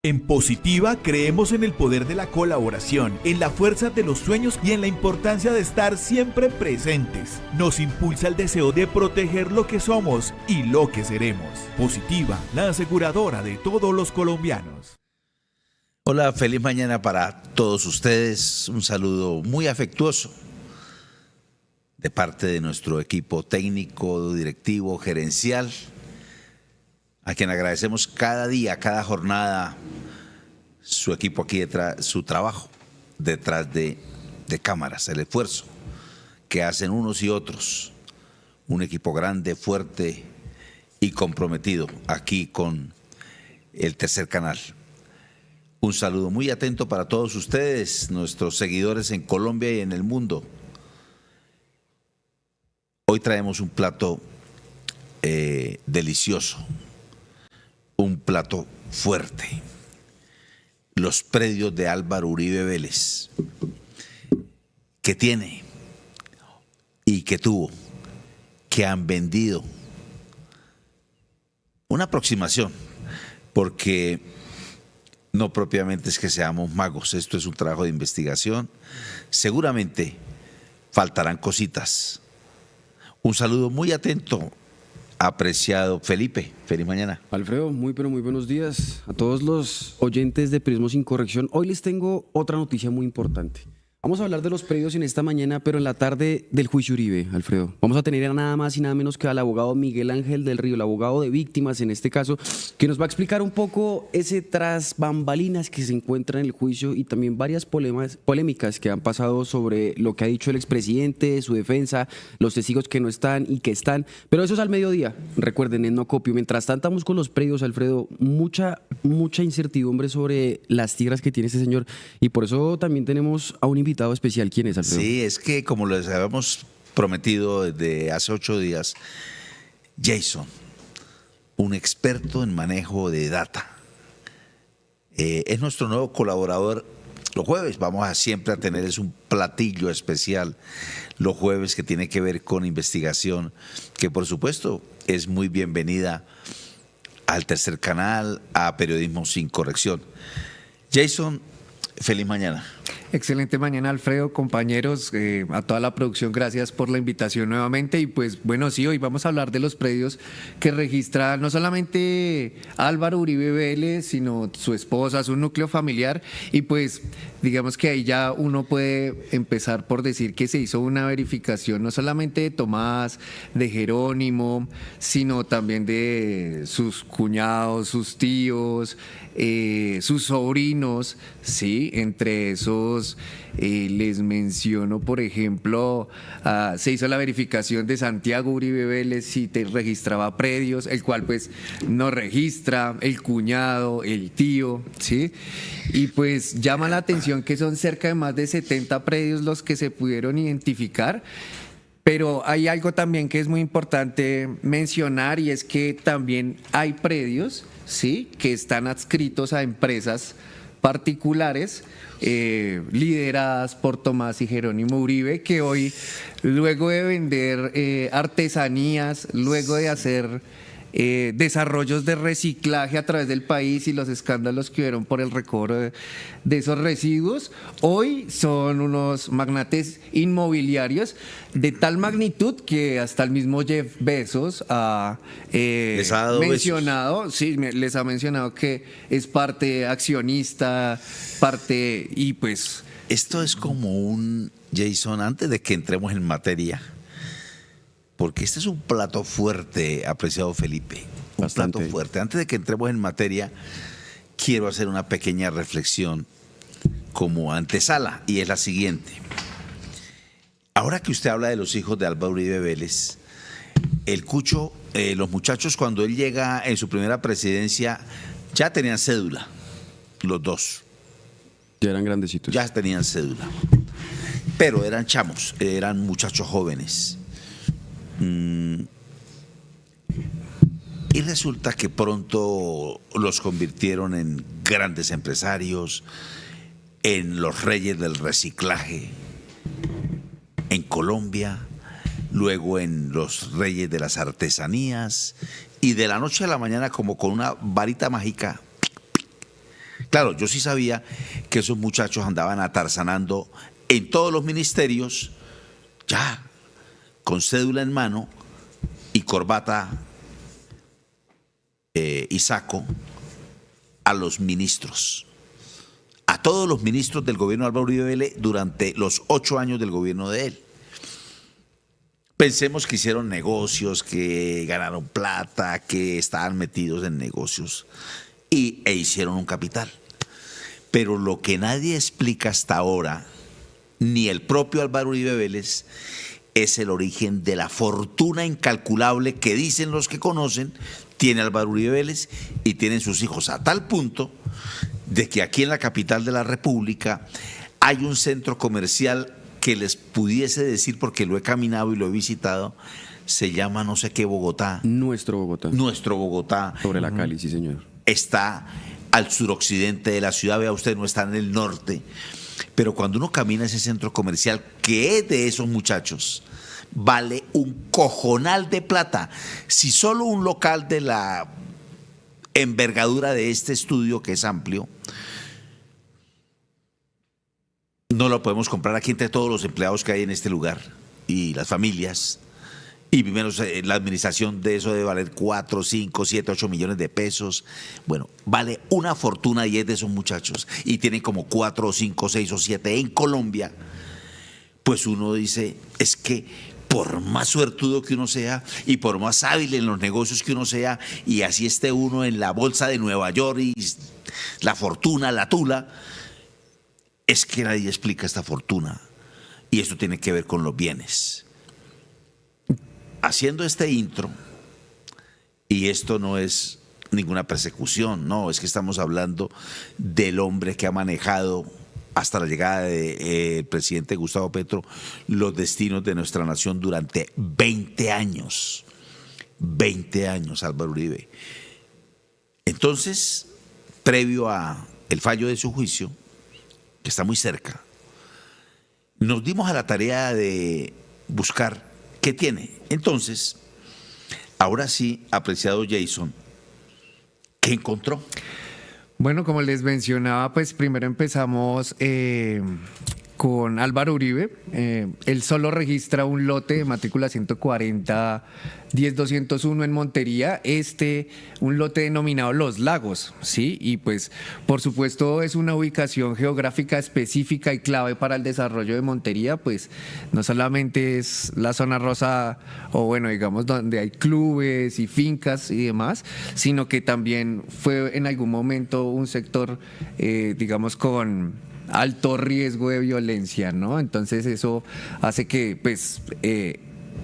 En Positiva creemos en el poder de la colaboración, en la fuerza de los sueños y en la importancia de estar siempre presentes. Nos impulsa el deseo de proteger lo que somos y lo que seremos. Positiva, la aseguradora de todos los colombianos. Hola, feliz mañana para todos ustedes. Un saludo muy afectuoso de parte de nuestro equipo técnico, directivo, gerencial, a quien agradecemos cada día, cada jornada, su equipo aquí detrás, su trabajo detrás de cámaras, el esfuerzo que hacen unos y otros. Un equipo grande, fuerte y comprometido aquí con el Tercer Canal. Un saludo muy atento para todos ustedes, nuestros seguidores en Colombia y en el mundo. Hoy traemos un plato delicioso, un plato fuerte. Los predios de Álvaro Uribe Vélez, que tiene y que tuvo, que han vendido. Una aproximación, porque no propiamente es que seamos magos, esto es un trabajo de investigación. Seguramente faltarán cositas. Un saludo muy atento, apreciado Felipe. Feliz mañana. Alfredo, muy pero muy buenos días a todos los oyentes de Periodismo Sin Corrección. Hoy les tengo otra noticia muy importante. Vamos a hablar de los predios en esta mañana, pero en la tarde del juicio Uribe, Alfredo. Vamos a tener a nada más y nada menos que al abogado Miguel Ángel del Río, el abogado de víctimas en este caso, que nos va a explicar un poco ese tras bambalinas que se encuentra en el juicio y también varias polémicas que han pasado sobre lo que ha dicho el expresidente, su defensa, los testigos que no están y que están. Pero eso es al mediodía, recuerden, en No Copio. Mientras tanto, estamos con los predios, Alfredo, mucha incertidumbre sobre las tierras que tiene este señor y por eso también tenemos a un invitado especial. ¿Quién es, Alfredo? Sí, es que como les habíamos prometido desde hace 8 días, Jason, un experto en manejo de data, es nuestro nuevo colaborador. Los jueves vamos a siempre a tener un platillo especial, los jueves, que tiene que ver con investigación, que por supuesto es muy bienvenida al Tercer Canal, a Periodismo Sin Corrección. Jason, feliz mañana. Excelente mañana, Alfredo, compañeros, a toda la producción, gracias por la invitación nuevamente. Y pues bueno, sí, hoy vamos a hablar de los predios que registra no solamente Álvaro Uribe Vélez, sino su esposa, su núcleo familiar. Y pues digamos que ahí ya uno puede empezar por decir que se hizo una verificación no solamente de Tomás, de Jerónimo, sino también de sus cuñados, sus tíos, sus sobrinos, sí, entre esos les menciono, por ejemplo, se hizo la verificación de Santiago Uribe Vélez si te registraba predios, el cual pues no registra, el cuñado, el tío, ¿sí? Y pues llama la atención que son cerca de más de 70 predios los que se pudieron identificar. Pero hay algo también que es muy importante mencionar y es que también hay predios, ¿sí?, que están adscritos a empresas particulares lideradas por Tomás y Jerónimo Uribe, que hoy, luego de vender artesanías, luego de hacer desarrollos de reciclaje a través del país y los escándalos que hubieron por el recobro de esos residuos, hoy son unos magnates inmobiliarios de tal magnitud que hasta el mismo Jeff Bezos les ha mencionado, sí, les ha mencionado que es parte accionista, parte, y pues esto es como un, Jason, antes de que entremos en materia, porque este es un plato fuerte, apreciado Felipe, un Bastante. plato fuerte. Antes de que entremos en materia, quiero hacer una pequeña reflexión como antesala, y es la siguiente. Ahora que usted habla de los hijos de Álvaro Uribe Vélez, el Cucho, los muchachos, cuando él llega en su primera presidencia, ya tenían cédula, los dos. Ya eran grandecitos. Ya tenían cédula, pero eran chamos, eran muchachos jóvenes. Y resulta que pronto los convirtieron en grandes empresarios, en los reyes del reciclaje en Colombia, luego en los reyes de las artesanías, y de la noche a la mañana, como con una varita mágica, Claro, yo sí sabía que esos muchachos andaban atarzanando en todos los ministerios, ya, con cédula en mano y corbata y saco, a los ministros, a todos los ministros del gobierno de Álvaro Uribe Vélez durante los 8 años del gobierno de él. Pensemos que hicieron negocios, que ganaron plata, que estaban metidos en negocios e hicieron un capital. Pero lo que nadie explica hasta ahora, ni el propio Álvaro Uribe Vélez, es el origen de la fortuna incalculable que dicen los que conocen tiene Álvaro Uribe Vélez y tienen sus hijos, a tal punto de que aquí en la capital de la República hay un centro comercial que les pudiese decir, porque lo he caminado y lo he visitado, se llama no sé qué Bogotá. Nuestro Bogotá. Nuestro Bogotá. Sobre la Cali, sí, señor. Está al suroccidente de la ciudad, vea usted, no está en el norte. Pero cuando uno camina ese centro comercial, que es de esos muchachos, vale un cojonal de plata. Si solo un local de la envergadura de este estudio, que es amplio, no lo podemos comprar aquí entre todos los empleados que hay en este lugar y las familias, y menos la administración de eso debe valer 4, 5, 7, 8 millones de pesos. Bueno, vale una fortuna y es de esos muchachos. Y tienen como 4, 5, 6 o 7 en Colombia. Pues uno dice, es que por más suertudo que uno sea y por más hábil en los negocios que uno sea, y así esté uno en la bolsa de Nueva York y la fortuna, la tula, es que nadie explica esta fortuna. Y esto tiene que ver con los bienes. Haciendo este intro, y esto no es ninguna persecución, no, es que estamos hablando del hombre que ha manejado hasta la llegada del presidente Gustavo Petro los destinos de nuestra nación durante 20 años. 20 años, Álvaro Uribe. Entonces, previo a el fallo de su juicio, que está muy cerca, nos dimos a la tarea de buscar qué tiene. Entonces, ahora sí, apreciado Jason, ¿qué encontró? Bueno, como les mencionaba, pues primero empezamos con Álvaro Uribe. Él solo registra un lote de matrícula 140-10201 en Montería, un lote denominado Los Lagos, ¿sí? Y pues, por supuesto, es una ubicación geográfica específica y clave para el desarrollo de Montería, pues no solamente es la zona rosa, o bueno, digamos, donde hay clubes y fincas y demás, sino que también fue en algún momento un sector, digamos, con alto riesgo de violencia, ¿no? Entonces eso hace que pues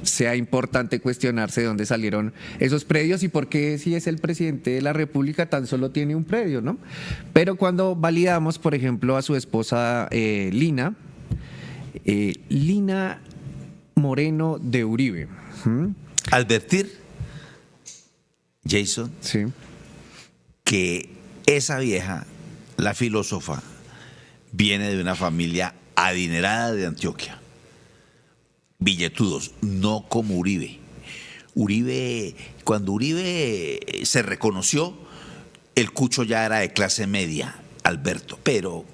sea importante cuestionarse de dónde salieron esos predios y por qué, si es el presidente de la República, tan solo tiene un predio, ¿no? Pero cuando validamos, por ejemplo, a su esposa Lina Moreno de Uribe. Advertir, Jason, Sí. que esa vieja, la filósofa, viene de una familia adinerada de Antioquia. Billetudos, no como Uribe. Cuando Uribe se reconoció, el cucho ya era de clase media, Alberto, pero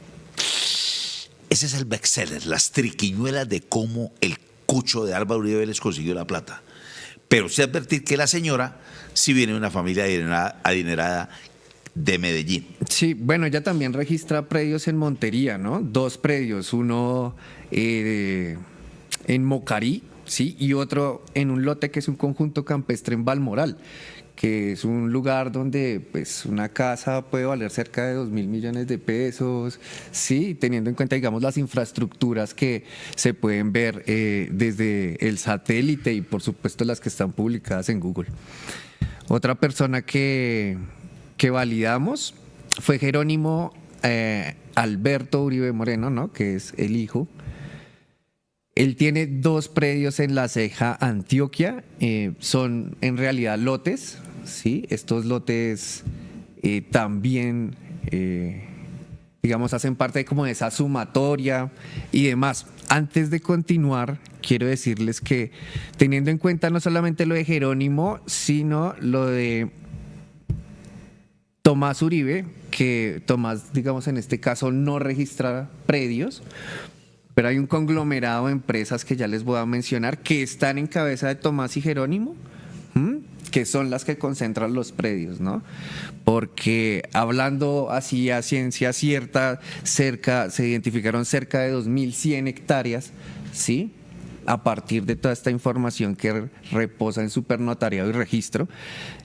ese es el bestseller, las triquiñuelas de cómo el cucho de Álvaro Uribe les consiguió la plata. Pero sí advertir que la señora sí viene de una familia adinerada de Medellín. Sí, bueno, ella también registra predios en Montería, ¿no? 2 predios, uno en Mocarí, sí, y otro en un lote que es un conjunto campestre en Balmoral, que es un lugar donde pues una casa puede valer cerca de 2.000 millones de pesos, sí, teniendo en cuenta, digamos, las infraestructuras que se pueden ver desde el satélite y por supuesto las que están publicadas en Google. Otra persona que validamos fue Jerónimo Alberto Uribe Moreno, ¿no? Que es el hijo. Él tiene 2 predios en La Ceja, Antioquia. Son en realidad lotes, ¿sí? Estos lotes también, digamos, hacen parte como de esa sumatoria y demás. Antes de continuar, quiero decirles que teniendo en cuenta no solamente lo de Jerónimo, sino lo de Tomás Uribe, que Tomás, digamos, en este caso no registra predios, pero hay un conglomerado de empresas que ya les voy a mencionar que están en cabeza de Tomás y Jerónimo, que son las que concentran los predios, ¿no? Porque hablando así a ciencia cierta, se identificaron cerca de 2.100 hectáreas, ¿sí? A partir de toda esta información que reposa en supernotariado y registro,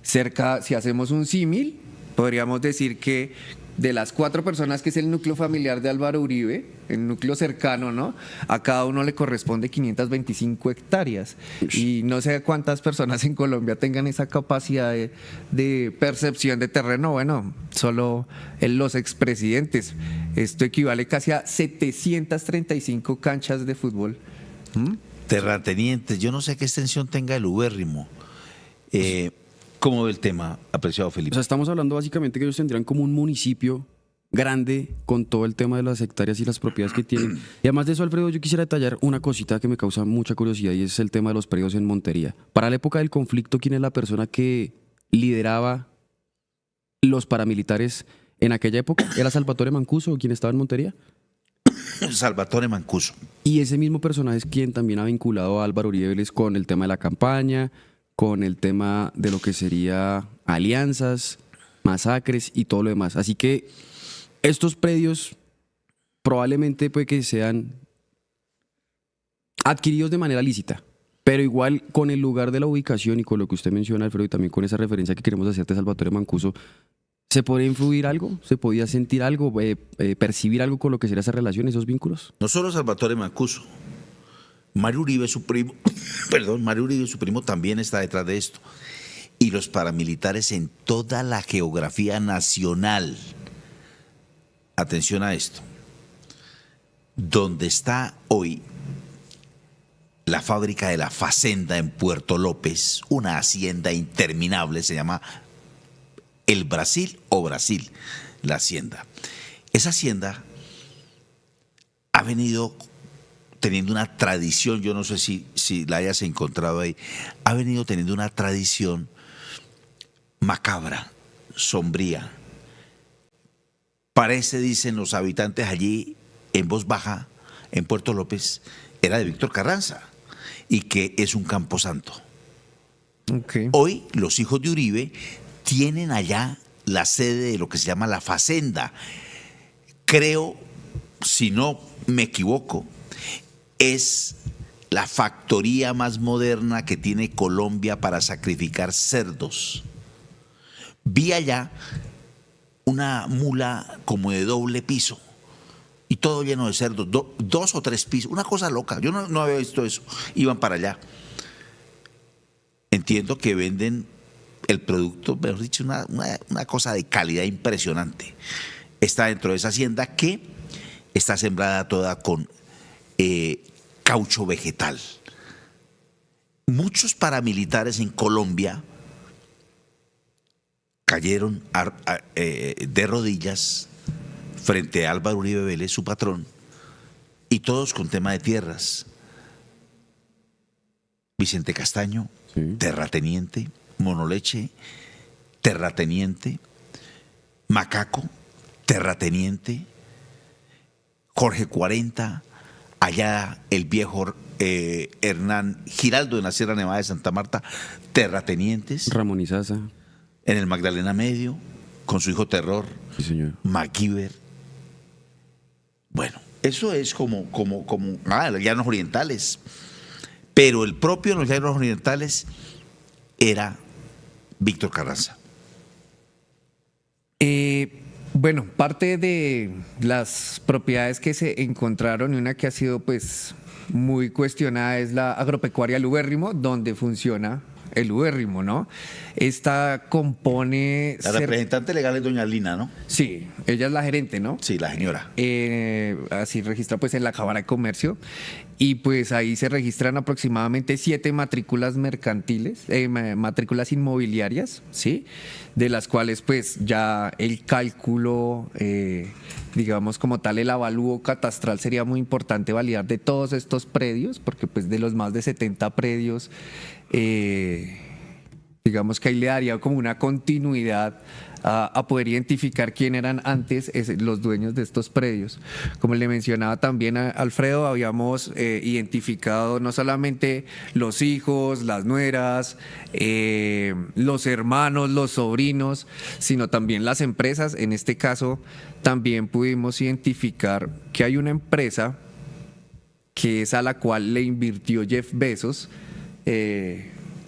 si hacemos un símil, podríamos decir que de las 4 personas que es el núcleo familiar de Álvaro Uribe, el núcleo cercano, ¿no? A cada uno le corresponde 525 hectáreas. Y no sé cuántas personas en Colombia tengan esa capacidad de percepción de terreno. Bueno, solo los expresidentes. Esto equivale casi a 735 canchas de fútbol. Terratenientes, yo no sé qué extensión tenga el ubérrimo. ¿Cómo ve el tema, apreciado Felipe? O sea, estamos hablando básicamente que ellos tendrían como un municipio grande con todo el tema de las hectáreas y las propiedades que tienen. Y además de eso, Alfredo, yo quisiera detallar una cosita que me causa mucha curiosidad y es el tema de los predios en Montería. Para la época del conflicto, ¿quién es la persona que lideraba los paramilitares en aquella época? ¿Era Salvatore Mancuso o quien estaba en Montería? Salvatore Mancuso. Y ese mismo personaje es quien también ha vinculado a Álvaro Uribe Vélez con el tema de la campaña, con el tema de lo que sería alianzas, masacres y todo lo demás. Así que estos predios probablemente puede que sean adquiridos de manera lícita, pero igual con el lugar de la ubicación y con lo que usted menciona, Alfredo, y también con esa referencia que queremos hacer de Salvatore Mancuso, ¿se podría influir algo? ¿Se podía sentir algo, percibir algo con lo que sería esa relación, esos vínculos? No solo Salvatore Mancuso, Mario Uribe, su primo, Mario Uribe, su primo, también está detrás de esto. Y los paramilitares en toda la geografía nacional. Atención a esto. Donde está hoy la fábrica de la Facenda en Puerto López, una hacienda interminable, se llama El Brasil o Brasil, la hacienda. Esa hacienda ha venido teniendo una tradición, yo no sé si la hayas encontrado ahí, ha venido teniendo una tradición macabra, sombría. Parece, dicen los habitantes allí, en voz baja, en Puerto López, era de Víctor Carranza, y que es un camposanto. Okay. Hoy los hijos de Uribe tienen allá la sede de lo que se llama la Facenda. Creo, si no me equivoco, es la factoría más moderna que tiene Colombia para sacrificar cerdos. Vi allá una mula como de doble piso y todo lleno de cerdos, 2 o 3 pisos, una cosa loca. Yo no había visto eso. Iban para allá. Entiendo que venden el producto, mejor dicho, una cosa de calidad impresionante. Está dentro de esa hacienda que está sembrada toda con caucho vegetal. Muchos paramilitares en Colombia cayeron de rodillas frente a Álvaro Uribe Vélez, su patrón, y todos con tema de tierras. Vicente Castaño, sí, terrateniente; Monoleche, terrateniente; Macaco, terrateniente; Jorge 40, allá el viejo Hernán Giraldo en la Sierra Nevada de Santa Marta, terratenientes. Ramón Izaza. En el Magdalena Medio, con su hijo Terror, Sí, señor. MacGyver. Bueno, eso es como los Llanos Orientales. Pero el propio en los Llanos Orientales era Víctor Carranza. Bueno, parte de las propiedades que se encontraron y una que ha sido pues muy cuestionada es la agropecuaria El Ubérrimo, donde funciona el ubérrimo, ¿no? Esta compone... La representante legal es doña Lina, ¿no? Sí, ella es la gerente, ¿no? Sí, la señora. Así registra pues en la Cámara de Comercio y pues ahí se registran aproximadamente 7 matrículas mercantiles, matrículas inmobiliarias, ¿sí? De las cuales pues ya el cálculo, digamos como tal, el avalúo catastral sería muy importante validar de todos estos predios, porque pues de los más de 70 predios, digamos que ahí le daría como una continuidad a poder identificar quién eran antes los dueños de estos predios. Como le mencionaba también a Alfredo, habíamos identificado no solamente los hijos, las nueras, los hermanos, los sobrinos, sino también las empresas. En este caso, también pudimos identificar que hay una empresa que es a la cual le invirtió Jeff Bezos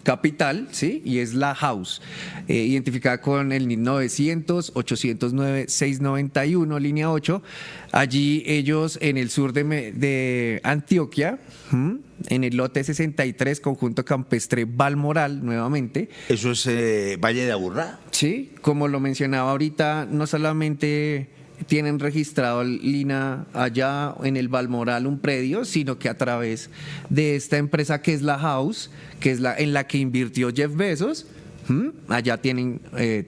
capital, ¿sí? Y es la House, identificada con el NID 900-809-691, línea 8. Allí ellos en el sur de Antioquia, en el lote 63, conjunto campestre Balmoral, nuevamente. Eso es Valle de Aburrá. Sí, como lo mencionaba ahorita, no solamente tienen registrado Lina allá en el Balmoral un predio, sino que a través de esta empresa que es la House, que es en la que invirtió Jeff Bezos, allá tienen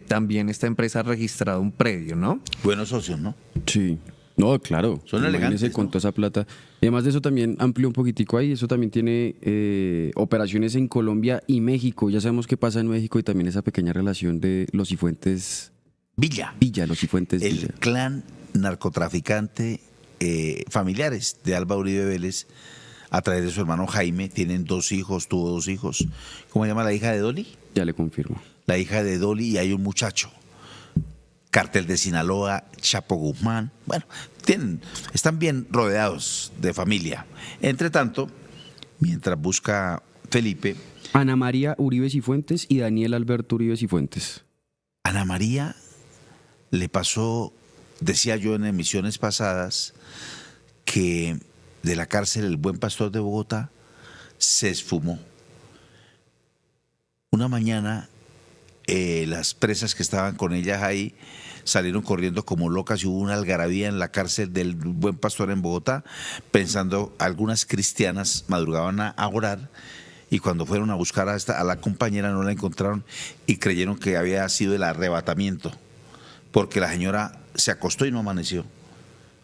también esta empresa registrado un predio, ¿no? Buenos socios, ¿no? Sí. No, claro. Son Imagínese elegantes, con ¿no? toda esa plata. Y además de eso también amplió un poquitico ahí. Eso también tiene operaciones en Colombia y México. Ya sabemos qué pasa en México y también esa pequeña relación de los Cifuentes Villa. los Cifuentes El Villa. clan narcotraficante familiares de Álvaro Uribe Vélez, a través de su hermano Jaime, tuvo dos hijos. ¿Cómo se llama la hija de Dolly? Ya le confirmo. La hija de Dolly, y hay un muchacho. Cártel de Sinaloa, Chapo Guzmán. Bueno, están bien rodeados de familia. Entre tanto, mientras busca Felipe, Ana María Uribe Cifuentes y Daniel Alberto Uribe Cifuentes. Ana María le pasó, decía yo en emisiones pasadas, que de la cárcel El Buen Pastor de Bogotá se esfumó. Una mañana las presas que estaban con ellas ahí salieron corriendo como locas y hubo una algarabía en la cárcel del Buen Pastor en Bogotá, pensando, algunas cristianas madrugaban a orar, y cuando fueron a buscar a la compañera no la encontraron y creyeron que había sido el arrebatamiento, porque la señora se acostó y no amaneció.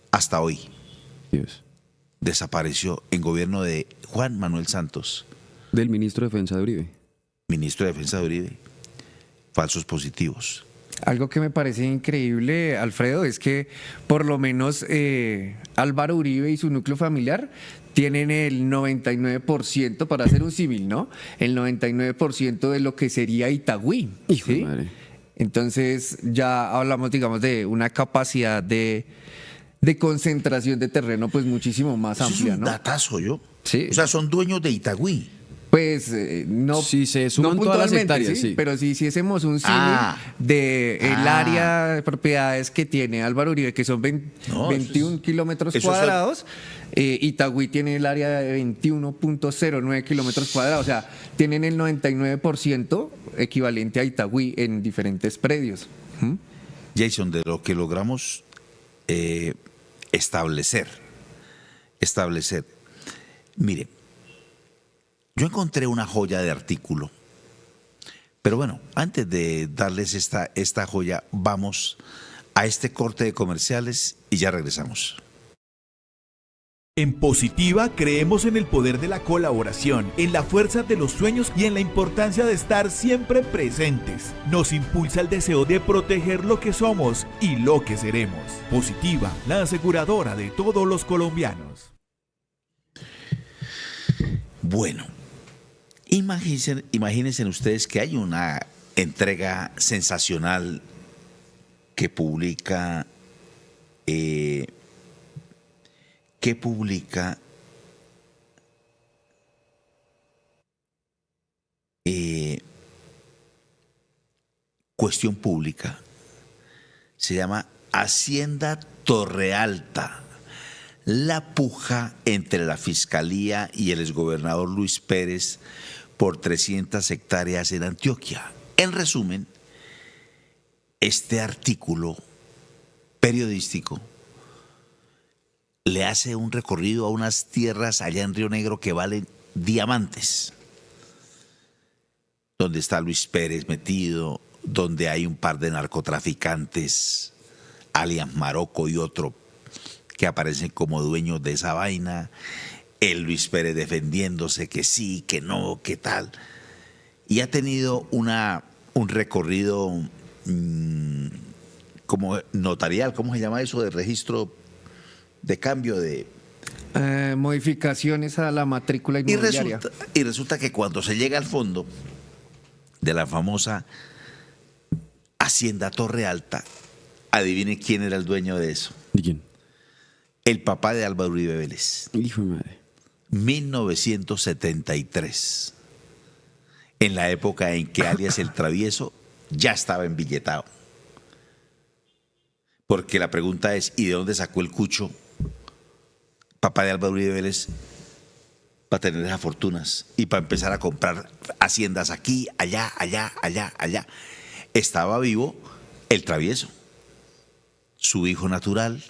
Hasta hoy Dios. desapareció en gobierno de Juan Manuel Santos, Del ministro de Defensa de Uribe. ministro de Defensa de Uribe. Falsos positivos. Algo que me parece increíble, Alfredo, es que por lo menos Álvaro Uribe y su núcleo familiar tienen el 99%, para hacer un símil, ¿no? El 99% de lo que sería Itagüí. Hijo de ¿sí? madre. Entonces ya hablamos, digamos, de una capacidad de concentración de terreno pues muchísimo más Eso amplia, es un ¿no? datazo, yo. Sí. O sea, son dueños de Itagüí. Pues no, Sí, se suman no todas las puntualmente, hectáreas, sí. pero si hiciésemos un símil de el área de propiedades que tiene Álvaro Uribe, que son 21 kilómetros eso cuadrados, Itagüí tiene el área de 21.09 kilómetros cuadrados, o sea, tienen el 99% equivalente a Itagüí en diferentes predios. Jason, de lo que logramos establecer. Mire, yo encontré una joya de artículo, pero bueno, antes de darles esta joya, vamos a este corte de comerciales y ya regresamos. En Positiva creemos en el poder de la colaboración, en la fuerza de los sueños y en la importancia de estar siempre presentes. Nos impulsa el deseo de proteger lo que somos y lo que seremos. Positiva, la aseguradora de todos los colombianos. Bueno, imagínense ustedes que hay una entrega sensacional que publica Cuestión Pública. Se llama Hacienda Torrealta. La puja entre la Fiscalía y el exgobernador Luis Pérez por 300 hectáreas en Antioquia. En resumen, este artículo periodístico le hace un recorrido a unas tierras allá en Río Negro que valen diamantes, donde está Luis Pérez metido, donde hay un par de narcotraficantes, alias Maroco y otro, que aparecen como dueños de esa vaina, el Luis Pérez defendiéndose que sí, que no, que tal. Y ha tenido un recorrido como notarial, ¿cómo se llama eso? De registro de cambio de... Modificaciones a la matrícula Y inmobiliaria. resulta que cuando se llega al fondo de la famosa Hacienda Torre Alta, adivine quién era el dueño de eso. ¿De quién? El papá de Álvaro Uribe Vélez. Hijo de madre. 1973. En la época en que alias El Travieso ya estaba embilletado. Porque la pregunta es, ¿y de dónde sacó el cucho papá de Álvaro Uribe Vélez para tener esas fortunas y para empezar a comprar haciendas aquí, allá, allá, allá, allá? Estaba vivo El Travieso, su hijo natural,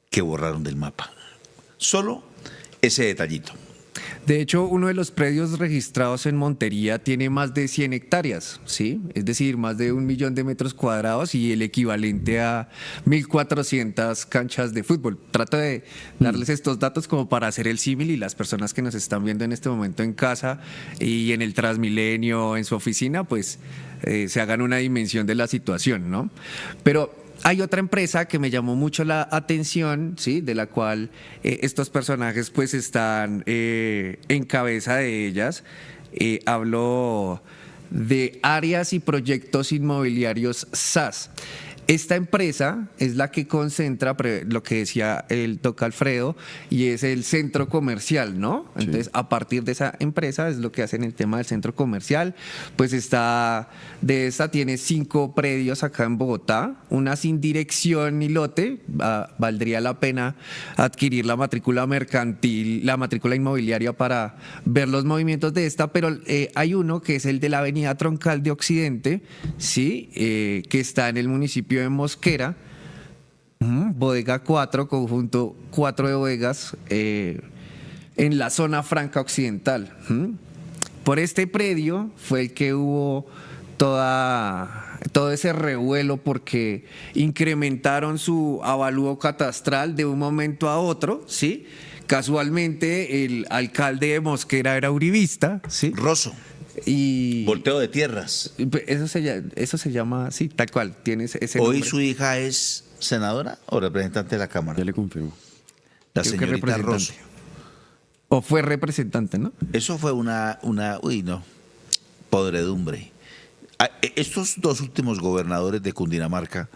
que borraron del mapa. Solo ese detallito. De hecho, uno de los predios registrados en Montería tiene más de 100 hectáreas, ¿sí? Es decir, más de 1 millón de metros cuadrados y el equivalente a 1.400 canchas de fútbol. Trato de darles estos datos como para hacer el símil y las personas que nos están viendo en este momento en casa y en el Transmilenio, en su oficina, pues se hagan una dimensión de la situación, ¿no? Pero hay otra empresa que me llamó mucho la atención, ¿sí? De la cual estos personajes pues están en cabeza de ellas. Hablo de Áreas y Proyectos Inmobiliarios SAS. Esta empresa es la que concentra lo que decía el Doc Alfredo y es el centro comercial, ¿no? Entonces, a partir de esa empresa es lo que hacen el tema del centro comercial. Pues tiene 5 predios acá en Bogotá, una sin dirección ni lote. Valdría la pena adquirir la matrícula mercantil, la matrícula inmobiliaria para ver los movimientos de esta, pero hay uno que es el de la Avenida Troncal de Occidente, ¿sí? Que está en el municipio de Mosquera, bodega 4, conjunto 4 de bodegas, en la zona franca occidental. Por este predio fue el que hubo todo ese revuelo porque incrementaron su avalúo catastral de un momento a otro, ¿sí? Casualmente el alcalde de Mosquera era uribista, ¿sí? Rosso. Y Volteo de tierras. eso se llama, sí, tal cual, tienes ese Hoy nombre. su hija es senadora o representante de la Cámara. Ya le confirmo. La Creo que señorita representante. Rosso. O fue representante, ¿no? Eso fue uy no, podredumbre. Estos 2 últimos gobernadores de Cundinamarca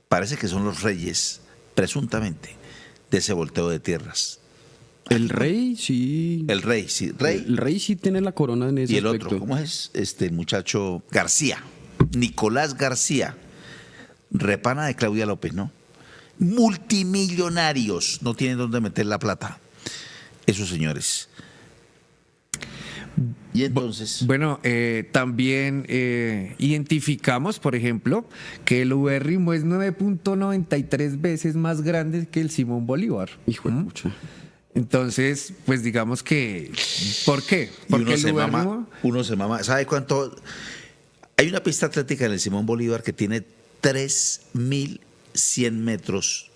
parece que son los reyes, presuntamente, de ese volteo de tierras. El rey, sí. El rey, sí, rey. El rey sí tiene la corona en ese Y el aspecto. otro, ¿cómo es? Este muchacho García, Nicolás García, repana de Claudia López, ¿no? Multimillonarios, no tienen dónde meter la plata. Esos señores. Y entonces, Bueno, también identificamos, por ejemplo, que el ubérrimo es 9.93 veces más grande que el Simón Bolívar. Hijo de pucha. Entonces, pues digamos que, ¿por qué? y Porque el uno se mama. ¿Sabe cuánto? Hay una pista atlética en el Simón Bolívar que tiene 3.100 metros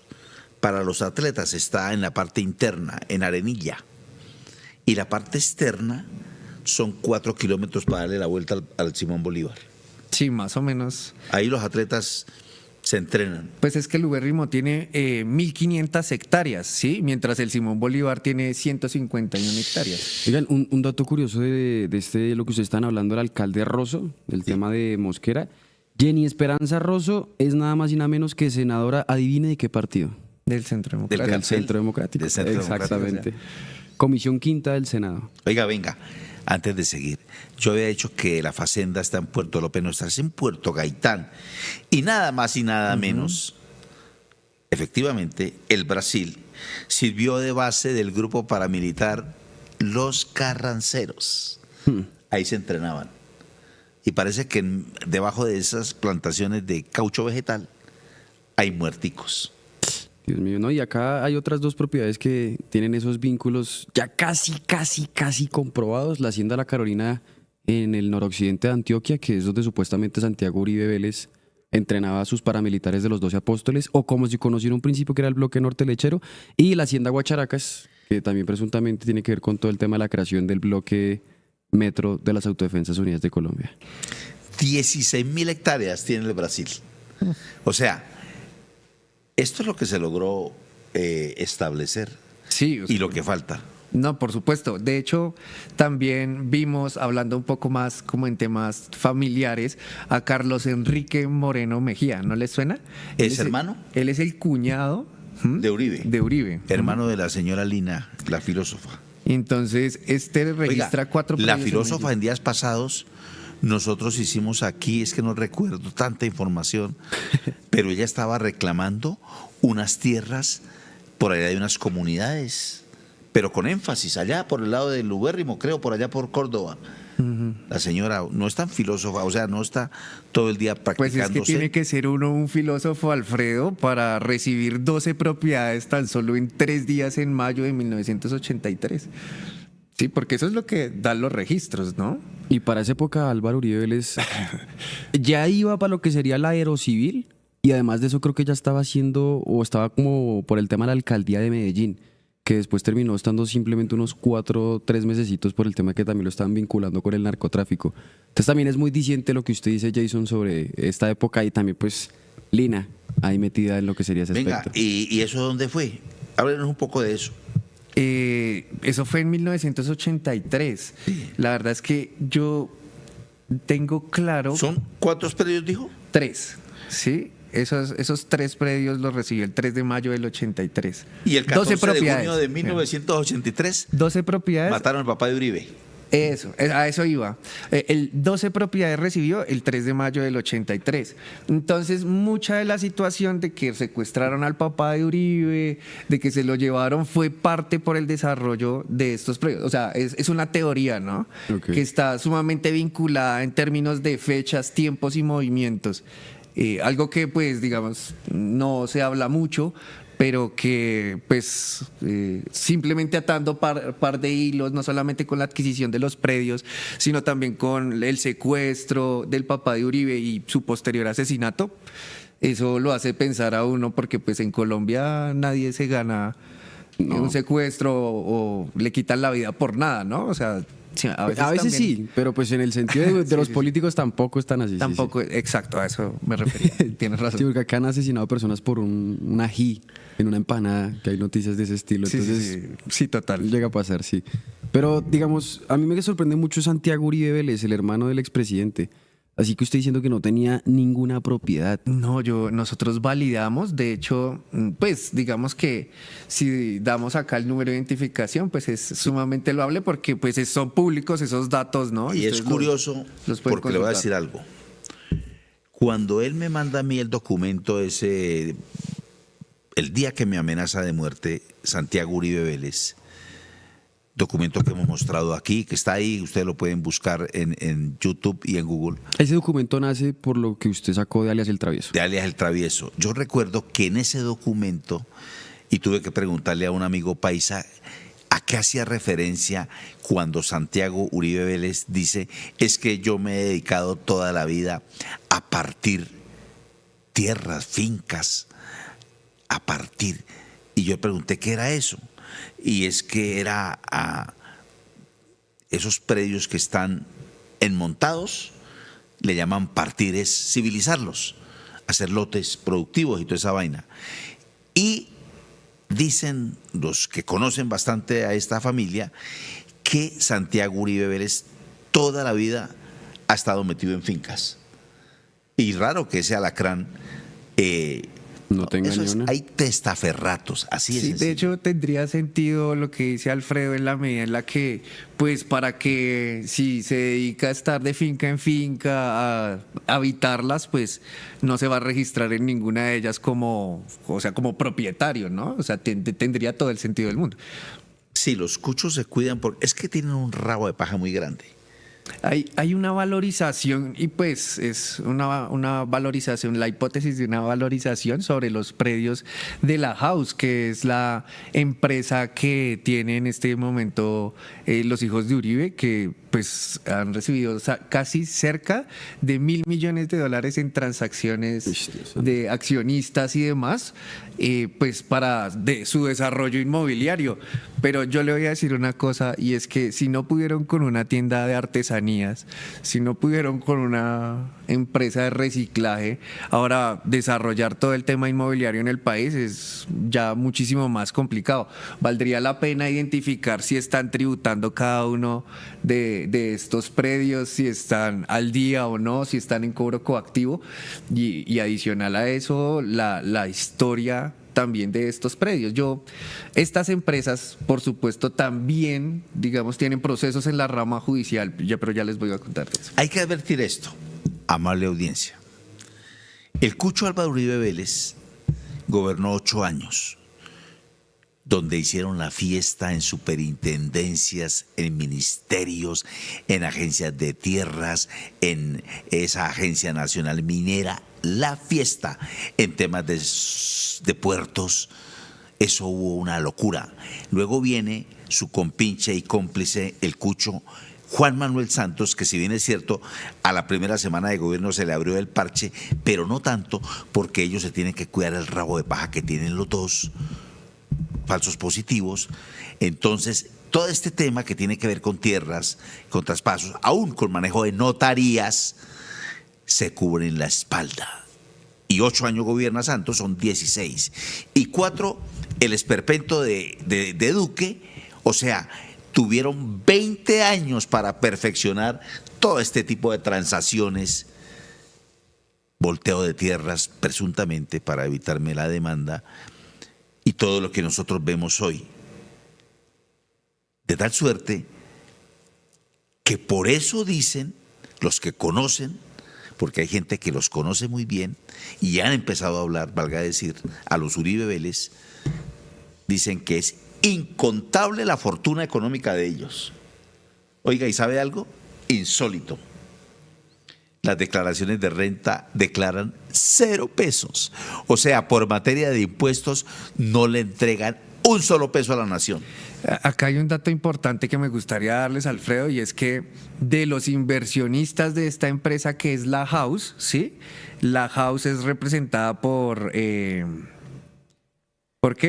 para los atletas. Está en la parte interna, en Arenilla. Y la parte externa son 4 kilómetros para darle la vuelta al Simón Bolívar. Sí, más o menos. Ahí los atletas se entrenan. Pues es que el ubérrimo tiene 1.500 hectáreas, ¿sí? Mientras el Simón Bolívar tiene 151 hectáreas. Oigan, un dato curioso de lo que ustedes están hablando, el alcalde Rosso, del tema de Mosquera. Jenny Esperanza Rosso es nada más y nada menos que senadora, adivine de qué partido. Del Centro Democrático. Del Carcel. Centro Democrático. Del Centro Exactamente. Comisión Quinta del Senado. Oiga, venga, antes de seguir, yo había dicho que la Facenda está en Puerto López, no está, es en Puerto Gaitán. Y nada más y nada menos, efectivamente, el Brasil sirvió de base del grupo paramilitar Los Carranceros. Ahí se entrenaban. Y parece que debajo de esas plantaciones de caucho vegetal hay muerticos. Dios mío, ¿no? Y acá hay otras 2 propiedades que tienen esos vínculos ya casi comprobados. La Hacienda La Carolina en el noroccidente de Antioquia, que es donde supuestamente Santiago Uribe Vélez entrenaba a sus paramilitares de los 12 apóstoles, o como se conoció en un principio, que era el bloque norte lechero, y la Hacienda Guacharacas, que también presuntamente tiene que ver con todo el tema de la creación del bloque metro de las Autodefensas Unidas de Colombia. 16.000 hectáreas tiene el Brasil. O sea, esto es lo que se logró establecer Sí, o sea, y lo que falta. no, por supuesto. De hecho, también vimos, hablando un poco más como en temas familiares, a Carlos Enrique Moreno Mejía. ¿No les suena? ¿Es hermano? Él es el cuñado De Uribe. de Uribe. Hermano de la señora Lina, la filósofa. Entonces, registra Oiga, 4 la predios en filósofa Medellín. en días pasados, nosotros hicimos aquí, es que no recuerdo tanta información, pero ella estaba reclamando unas tierras por allá de unas comunidades, pero con énfasis, allá por el lado del Lubérrimo, creo, por allá por Córdoba. La señora no es tan filósofa, o sea, no está todo el día Pues practicándose. es que tiene que ser uno un filósofo, Alfredo, para recibir 12 propiedades tan solo en 3 días en mayo de 1983. Sí, porque eso es lo que dan los registros, ¿no? Y para esa época Álvaro Uribe Vélez ya iba para lo que sería la aerocivil y además de eso creo que ya estaba haciendo o estaba como por el tema de la alcaldía de Medellín, que después terminó estando simplemente unos 4 o 3 mesecitos por el tema que también lo estaban vinculando con el narcotráfico. Entonces también es muy diciente lo que usted dice, Jason, sobre esta época y también pues Lina ahí metida en lo que sería ese Venga, aspecto. ¿y eso dónde fue? Háblenos un poco de eso. Eso fue en 1983. La verdad es que yo tengo claro ¿Son cuántos predios, dijo? 3, ¿sí? Esos 3 predios los recibió el 3 de mayo del 83. Y el 14 de propiedades. junio de 1983 12 propiedades. mataron al papá de Uribe. Eso, a eso iba. El 12 propiedades recibió el 3 de mayo del 83. Entonces, mucha de la situación de que secuestraron al papá de Uribe, de que se lo llevaron, fue parte por el desarrollo de estos predios. O sea, es una teoría, ¿no? Ok. Que está sumamente vinculada en términos de fechas, tiempos y movimientos. Algo que, pues, digamos, no se habla mucho, pero que pues simplemente atando par de hilos, no solamente con la adquisición de los predios, sino también con el secuestro del papá de Uribe y su posterior asesinato, eso lo hace pensar a uno porque pues en Colombia nadie se gana un secuestro o le quitan la vida por nada, ¿no? O sea, sí, A veces también- sí, pero pues en el sentido de los sí. políticos tampoco están así. sí, sí. Tampoco, exacto, a eso me refería. Tienes razón. Sí, porque acá han asesinado personas por un ají en una empanada, que hay noticias de ese estilo. Sí, Entonces, sí, sí, total. llega a pasar, sí. Pero, digamos, a mí me sorprende mucho Santiago Uribe Vélez, el hermano del expresidente. Así que usted diciendo que no tenía ninguna propiedad. No, nosotros validamos, de hecho, pues digamos que si damos acá el número de identificación, pues es sumamente loable porque pues son públicos esos datos, ¿no? Y es ustedes curioso los pueden porque le voy a decir consultar. algo. Cuando él me manda a mí el documento ese, el día que me amenaza de muerte, Santiago Uribe Vélez, documento que hemos mostrado aquí, que está ahí, ustedes lo pueden buscar en YouTube y en Google, Ese documento nace por lo que usted sacó de alias El Travieso. de alias El Travieso. Yo recuerdo que en ese documento, y tuve que preguntarle a un amigo paisa, ¿a qué hacía referencia cuando Santiago Uribe Vélez dice, es que yo me he dedicado toda la vida a partir tierras, fincas, a partir? Y yo pregunté qué era eso. Y es que era a esos predios que están enmontados, le llaman partir, es civilizarlos, hacer lotes productivos y toda esa vaina. Y dicen los que conocen bastante a esta familia que Santiago Uribe Vélez toda la vida ha estado metido en fincas. Y raro que ese alacrán No tenga eso ni es, una. hay testaferratos, así es. Sí, de hecho tendría sentido lo que dice Alfredo en la medida en la que, pues para que si se dedica a estar de finca en finca, a habitarlas, pues no se va a registrar en ninguna de ellas como, o sea, como propietario, ¿no? O sea, tendría todo el sentido del mundo. Sí, los cuchos se cuidan porque es que tienen un rabo de paja muy grande. Hay una valorización y pues es una valorización, la hipótesis de una valorización sobre los predios de la House, que es la empresa que tiene en este momento los hijos de Uribe, que pues han recibido casi cerca de $1.000 millones en transacciones de accionistas y demás, pues para su desarrollo inmobiliario. Pero yo le voy a decir una cosa, y es que si no pudieron con una tienda de artesanías, si no pudieron con una empresa de reciclaje, ahora desarrollar todo el tema inmobiliario en el país es ya muchísimo más complicado. Valdría la pena identificar si están tributando cada uno de estos predios, si están al día o no, si están en cobro coactivo, y adicional a eso la historia también de estos predios. Estas empresas, por supuesto, también, digamos, tienen procesos en la rama judicial, pero ya les voy a contar de eso. Hay que advertir esto, amable audiencia. El Cucho Álvaro Uribe Vélez gobernó 8 años, donde hicieron la fiesta en superintendencias, en ministerios, en agencias de tierras, en esa agencia nacional minera, la fiesta en temas de puertos. Eso hubo una locura. Luego viene su compinche y cómplice, el Cucho Juan Manuel Santos, que si bien es cierto, a la primera semana de gobierno se le abrió el parche, pero no tanto, porque ellos se tienen que cuidar el rabo de paja que tienen los dos, falsos positivos. Entonces, todo este tema que tiene que ver con tierras, con traspasos, aún con manejo de notarías, se cubren la espalda. Y 8 años gobierna Santos, son 16. Y 4, el esperpento de Duque, o sea, tuvieron 20 años para perfeccionar todo este tipo de transacciones, volteo de tierras, presuntamente para evitarme la demanda, y todo lo que nosotros vemos hoy. De tal suerte que por eso dicen los que conocen, porque hay gente que los conoce muy bien y ya han empezado a hablar, valga decir, a los Uribe Vélez, dicen que es incontable la fortuna económica de ellos. Oiga, ¿y sabe algo? Insólito. Las declaraciones de renta declaran 0 pesos. O sea, por materia de impuestos no le entregan un solo peso a la nación. Acá hay un dato importante que me gustaría darles, Alfredo, y es que de los inversionistas de esta empresa, que es La House, ¿sí? La House es representada por qué?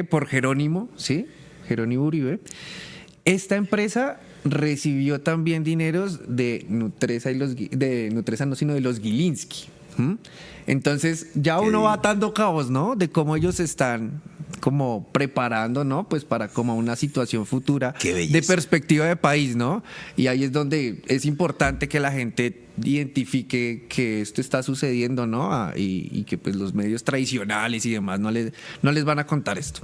Por Jerónimo, ¿sí? Jerónimo Uribe. Esta empresa recibió también dineros de Nutresa sino de los Gilinski. Entonces ya uno va atando cabos, ¿no? De cómo ellos están como preparando, ¿no? Pues para como una situación futura de perspectiva de país, ¿no? Y ahí es donde es importante que la gente identifique que esto está sucediendo, ¿no? Y que pues los medios tradicionales y demás no les van a contar esto.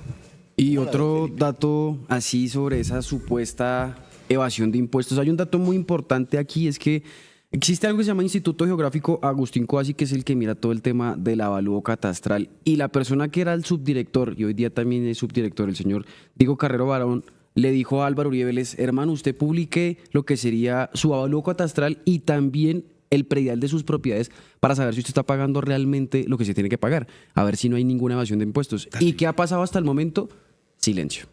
Y otro dato así sobre esa supuesta evasión de impuestos. Hay un dato muy importante aquí, es que existe algo que se llama Instituto Geográfico Agustín Coasi, que es el que mira todo el tema del avalúo catastral. Y la persona que era el subdirector, y hoy día también es subdirector, el señor Diego Carrero Barón, le dijo a Álvaro Uribe Vélez: hermano, usted publique lo que sería su avalúo catastral y también el predial de sus propiedades para saber si usted está pagando realmente lo que se tiene que pagar, a ver si no hay ninguna evasión de impuestos. ¿Y qué ha pasado hasta el momento? Silencio.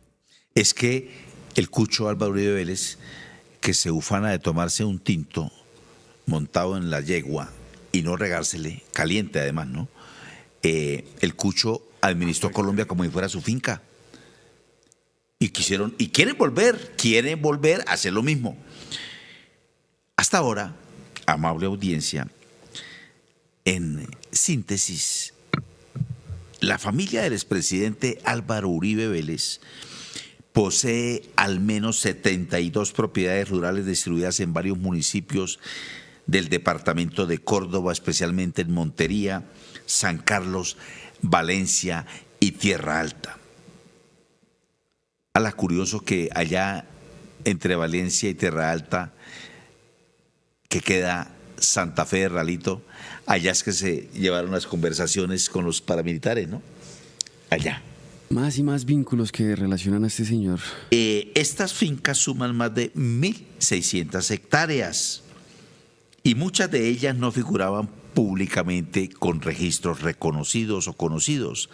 Es que el Cucho Álvaro Uribe Vélez, que se ufana de tomarse un tinto montado en la yegua y no regársele, caliente además, ¿no? El Cucho administró Colombia como si fuera su finca. Y quieren volver a hacer lo mismo. Hasta ahora, amable audiencia, en síntesis, la familia del expresidente Álvaro Uribe Vélez posee al menos 72 propiedades rurales distribuidas en varios municipios del departamento de Córdoba, especialmente en Montería, San Carlos, Valencia y Tierra Alta. Curioso que allá entre Valencia y Tierra Alta, que queda Santa Fe de Ralito, allá es que se llevaron las conversaciones con los paramilitares, ¿no? Allá. Más y más vínculos que relacionan a este señor. Estas fincas suman más de 1.600 hectáreas y muchas de ellas no figuraban públicamente con registros reconocidos o conocidos.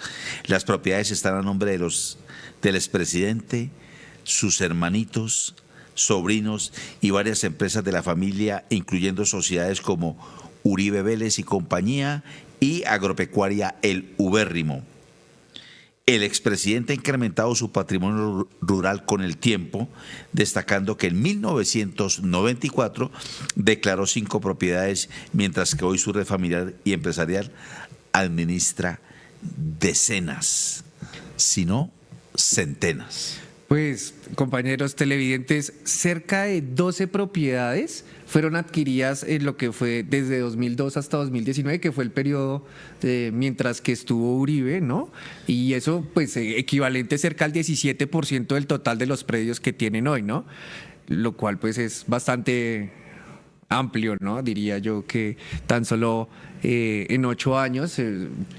Las propiedades están a nombre del expresidente, sus hermanitos, sobrinos y varias empresas de la familia, incluyendo sociedades como Uribe Vélez y compañía y Agropecuaria El Ubérrimo. El expresidente ha incrementado su patrimonio rural con el tiempo, destacando que en 1994 declaró 5 propiedades, mientras que hoy su red familiar y empresarial administra decenas, si no centenas. Pues, compañeros televidentes, cerca de 12 propiedades fueron adquiridas en lo que fue desde 2002 hasta 2019, que fue el periodo mientras que estuvo Uribe, ¿no? Y eso, pues, equivalente cerca al 17% del total de los predios que tienen hoy, ¿no? Lo cual, pues, es bastante amplio, ¿no? Diría yo que tan solo en 8 años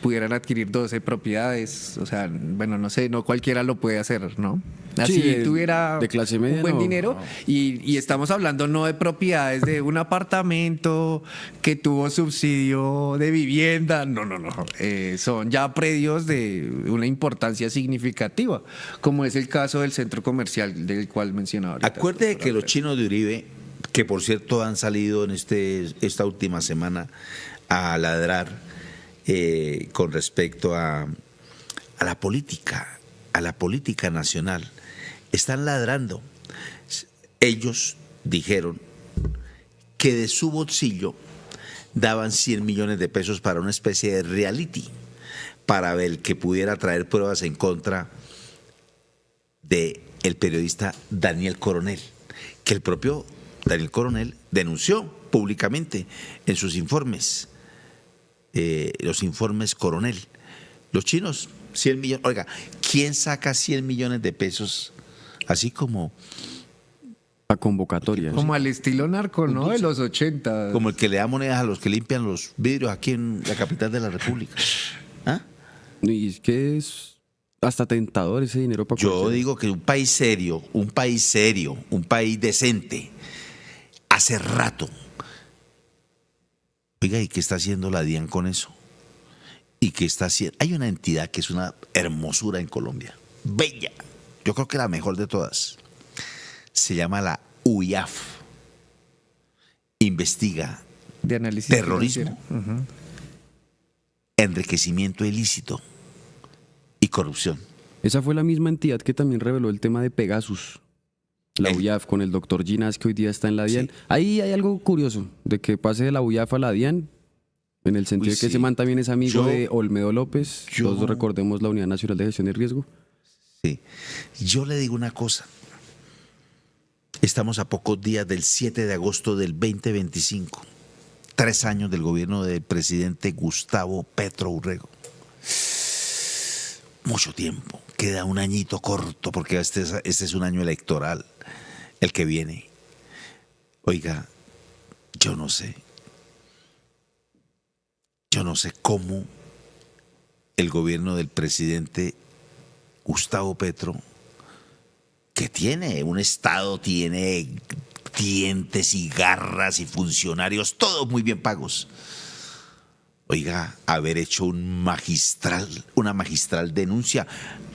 pudieran adquirir 12 propiedades. O sea, bueno, no sé, no cualquiera lo puede hacer, ¿no? Así Sí, tuviera de clase media, un buen no. dinero. Y estamos hablando no de propiedades de un apartamento que tuvo subsidio de vivienda. No. Son ya predios de una importancia significativa, como es el caso del centro comercial del cual mencionaba ahorita. Acuerde que los chinos de Uribe, que por cierto han salido en esta última semana a ladrar con respecto a la política nacional, están ladrando. Ellos dijeron que de su bolsillo daban 100 millones de pesos para una especie de reality, para ver que pudiera traer pruebas en contra del periodista Daniel Coronel, que el propio Daniel Coronel denunció públicamente en sus informes, los informes Coronel. Los chinos, 100 millones. Oiga, ¿quién saca 100 millones de pesos así como La convocatoria. Como al estilo narco, ¿no? De los 80. el que le da monedas a los que limpian los vidrios aquí en la capital de la República? ¿Ah? Y es que es hasta tentador ese dinero para Yo cualquiera. digo que un país serio, un país decente, hace rato. Oiga, ¿y qué está haciendo la DIAN con eso? ¿Y qué está haciendo? Hay una entidad que es una hermosura en Colombia, bella, yo creo que la mejor de todas. Se llama la UIAF. Investiga De análisis terrorismo, financiero. Ujú. enriquecimiento ilícito y corrupción. Esa fue la misma entidad que también reveló el tema de Pegasus. La UIAF con el doctor Ginás, que hoy día está en la DIAN. Sí. Ahí hay algo curioso, de que pase de la UIAF a la DIAN, en el sentido Uy, de que sí. ese man también es amigo Yo- de Olmedo López. yo- Todos recordemos la Unidad Nacional de Gestión de Riesgo. Sí. Yo le digo una cosa. Estamos a pocos días del 7 de agosto del 2025. 3 años del gobierno del presidente Gustavo Petro Urrego. Mucho tiempo. Queda un añito corto porque este es un año electoral, el que viene. Oiga, yo no sé. Yo no sé cómo el gobierno del presidente Gustavo Petro, que tiene un Estado, tiene dientes y garras y funcionarios, todos muy bien pagos. Oiga, haber hecho una magistral denuncia,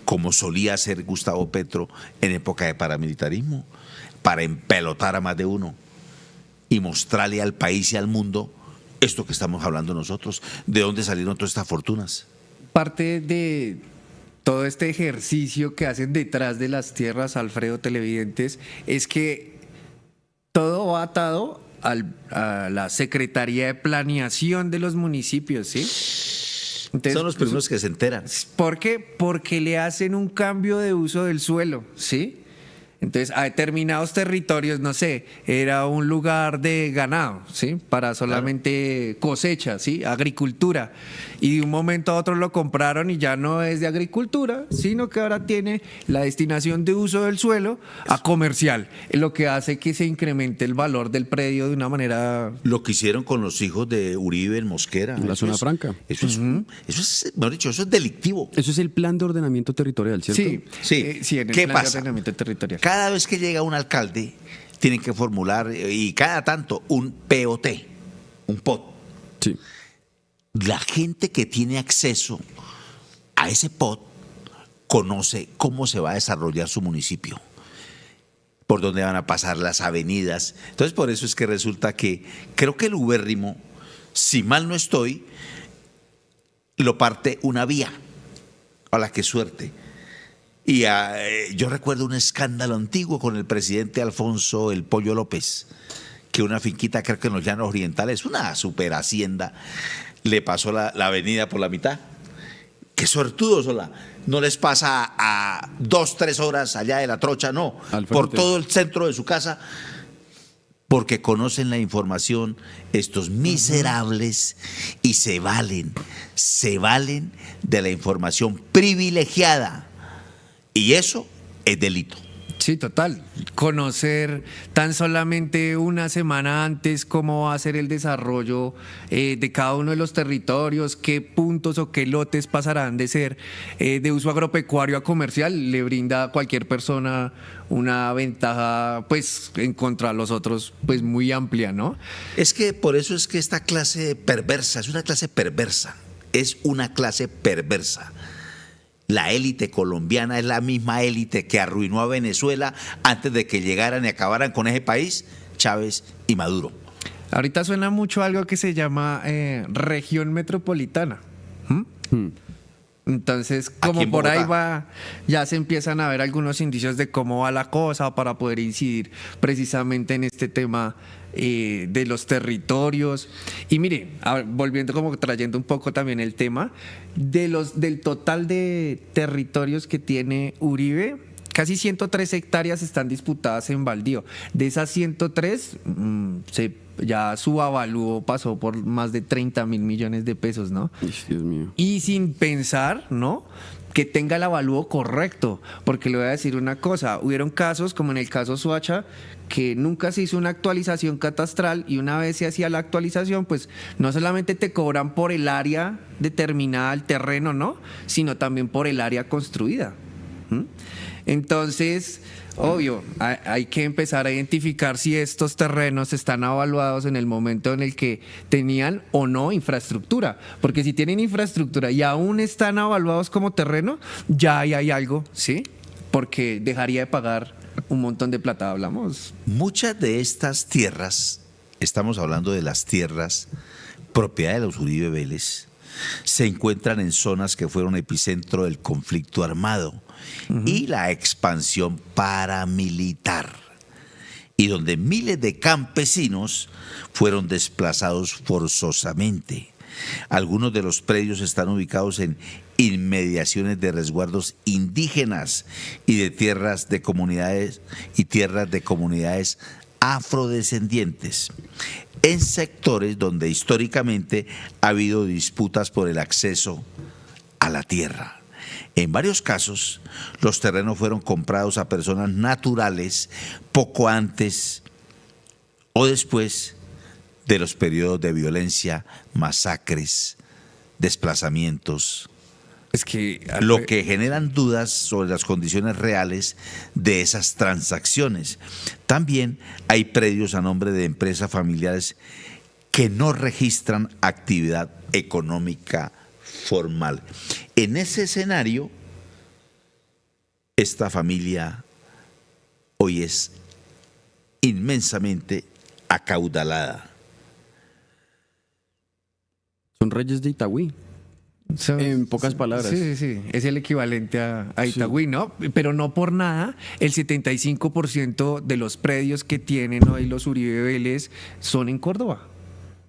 como solía hacer Gustavo Petro en época de paramilitarismo, para empelotar a más de uno y mostrarle al país y al mundo esto que estamos hablando nosotros, de dónde salieron todas estas fortunas. Parte de todo este ejercicio que hacen detrás de las tierras, Alfredo, televidentes, es que todo va atado a la Secretaría de Planeación de los municipios, ¿sí? Entonces, Son los primeros que se enteran. ¿por qué? Porque le hacen un cambio de uso del suelo, ¿sí? Entonces, a determinados territorios, no sé, era un lugar de ganado, ¿sí? Para solamente cosecha, ¿sí? Agricultura. Y de un momento a otro lo compraron y ya no es de agricultura, sino que ahora tiene la destinación de uso del suelo a comercial, lo que hace que se incremente el valor del predio de una manera... Lo que hicieron con los hijos de Uribe en Mosquera. En la Eso zona es- franca. Eso es, mejor dicho, eso es delictivo. Eso es el plan de ordenamiento territorial, ¿cierto? Sí, Sí. sí, en el ¿Qué plan de pasa? ordenamiento territorial. Cada vez que llega un alcalde, tienen que formular, y cada tanto, un POT, un POT. Sí. La gente que tiene acceso a ese POT conoce cómo se va a desarrollar su municipio. por dónde van a pasar las avenidas. Entonces, por eso es que resulta que creo que el ubérrimo, si mal no estoy, lo parte una vía. Hola, qué suerte. Y yo recuerdo un escándalo antiguo con el presidente Alfonso El Pollo López, que una finquita, creo que en los Llanos Orientales, una super hacienda, le pasó la avenida por la mitad. Qué suertudos, Sola. No les pasa a 2, 3 horas allá de la trocha, no. Por todo el centro de su casa, porque conocen la información estos miserables y se valen de la información privilegiada. Y eso es delito. Sí, total. Conocer tan solamente una semana antes cómo va a ser el desarrollo de cada uno de los territorios, qué puntos o qué lotes pasarán de ser de uso agropecuario a comercial, le brinda a cualquier persona una ventaja, pues, en contra de los otros, pues, muy amplia, ¿no? Es que por eso es que esta clase perversa, es una clase perversa, es una clase perversa. La élite colombiana es la misma élite que arruinó a Venezuela antes de que llegaran y acabaran con ese país, Chávez y Maduro. Ahorita suena mucho algo que se llama región metropolitana. Entonces, como por ahí va, ya se empiezan a ver algunos indicios de cómo va la cosa para poder incidir precisamente en este tema de los territorios. Y mire, volviendo como trayendo un poco también el tema, del total de territorios que tiene Uribe, casi 103 hectáreas están disputadas en baldío. De esas 103, ya su avalúo pasó por más de 30.000 millones de pesos, ¿no? Dios mío. Y sin pensar, ¿no?, que tenga el avalúo correcto, porque le voy a decir una cosa, hubieron casos, como en el caso Soacha, que nunca se hizo una actualización catastral y una vez se hacía la actualización, pues no solamente te cobran por el área determinada del terreno, ¿no?, sino también por el área construida. Entonces, obvio, hay que empezar a identificar si estos terrenos están avaluados en el momento en el que tenían o no infraestructura, porque si tienen infraestructura y aún están avaluados como terreno, ya ahí hay algo, ¿sí? Porque dejaría de pagar un montón de plata, hablamos. Muchas de estas tierras, estamos hablando de las tierras propiedad de los Uribe Vélez, se encuentran en zonas que fueron epicentro del conflicto armado y la expansión paramilitar, y donde miles de campesinos fueron desplazados forzosamente. Algunos de los predios están ubicados en inmediaciones de resguardos indígenas y de tierras de comunidades afrodescendientes, en sectores donde históricamente ha habido disputas por el acceso a la tierra. En varios casos, los terrenos fueron comprados a personas naturales poco antes o después de los periodos de violencia, masacres, desplazamientos, Es que lo que generan dudas sobre las condiciones reales de esas transacciones. También hay predios a nombre de empresas familiares que no registran actividad económica formal. En ese escenario, esta familia hoy es inmensamente acaudalada. Son reyes de Itagüí. En pocas palabras. Sí. Es el equivalente a Itagüí, ¿no? Pero no por nada, el 75% de los predios que tienen hoy los Uribe Vélez son en Córdoba.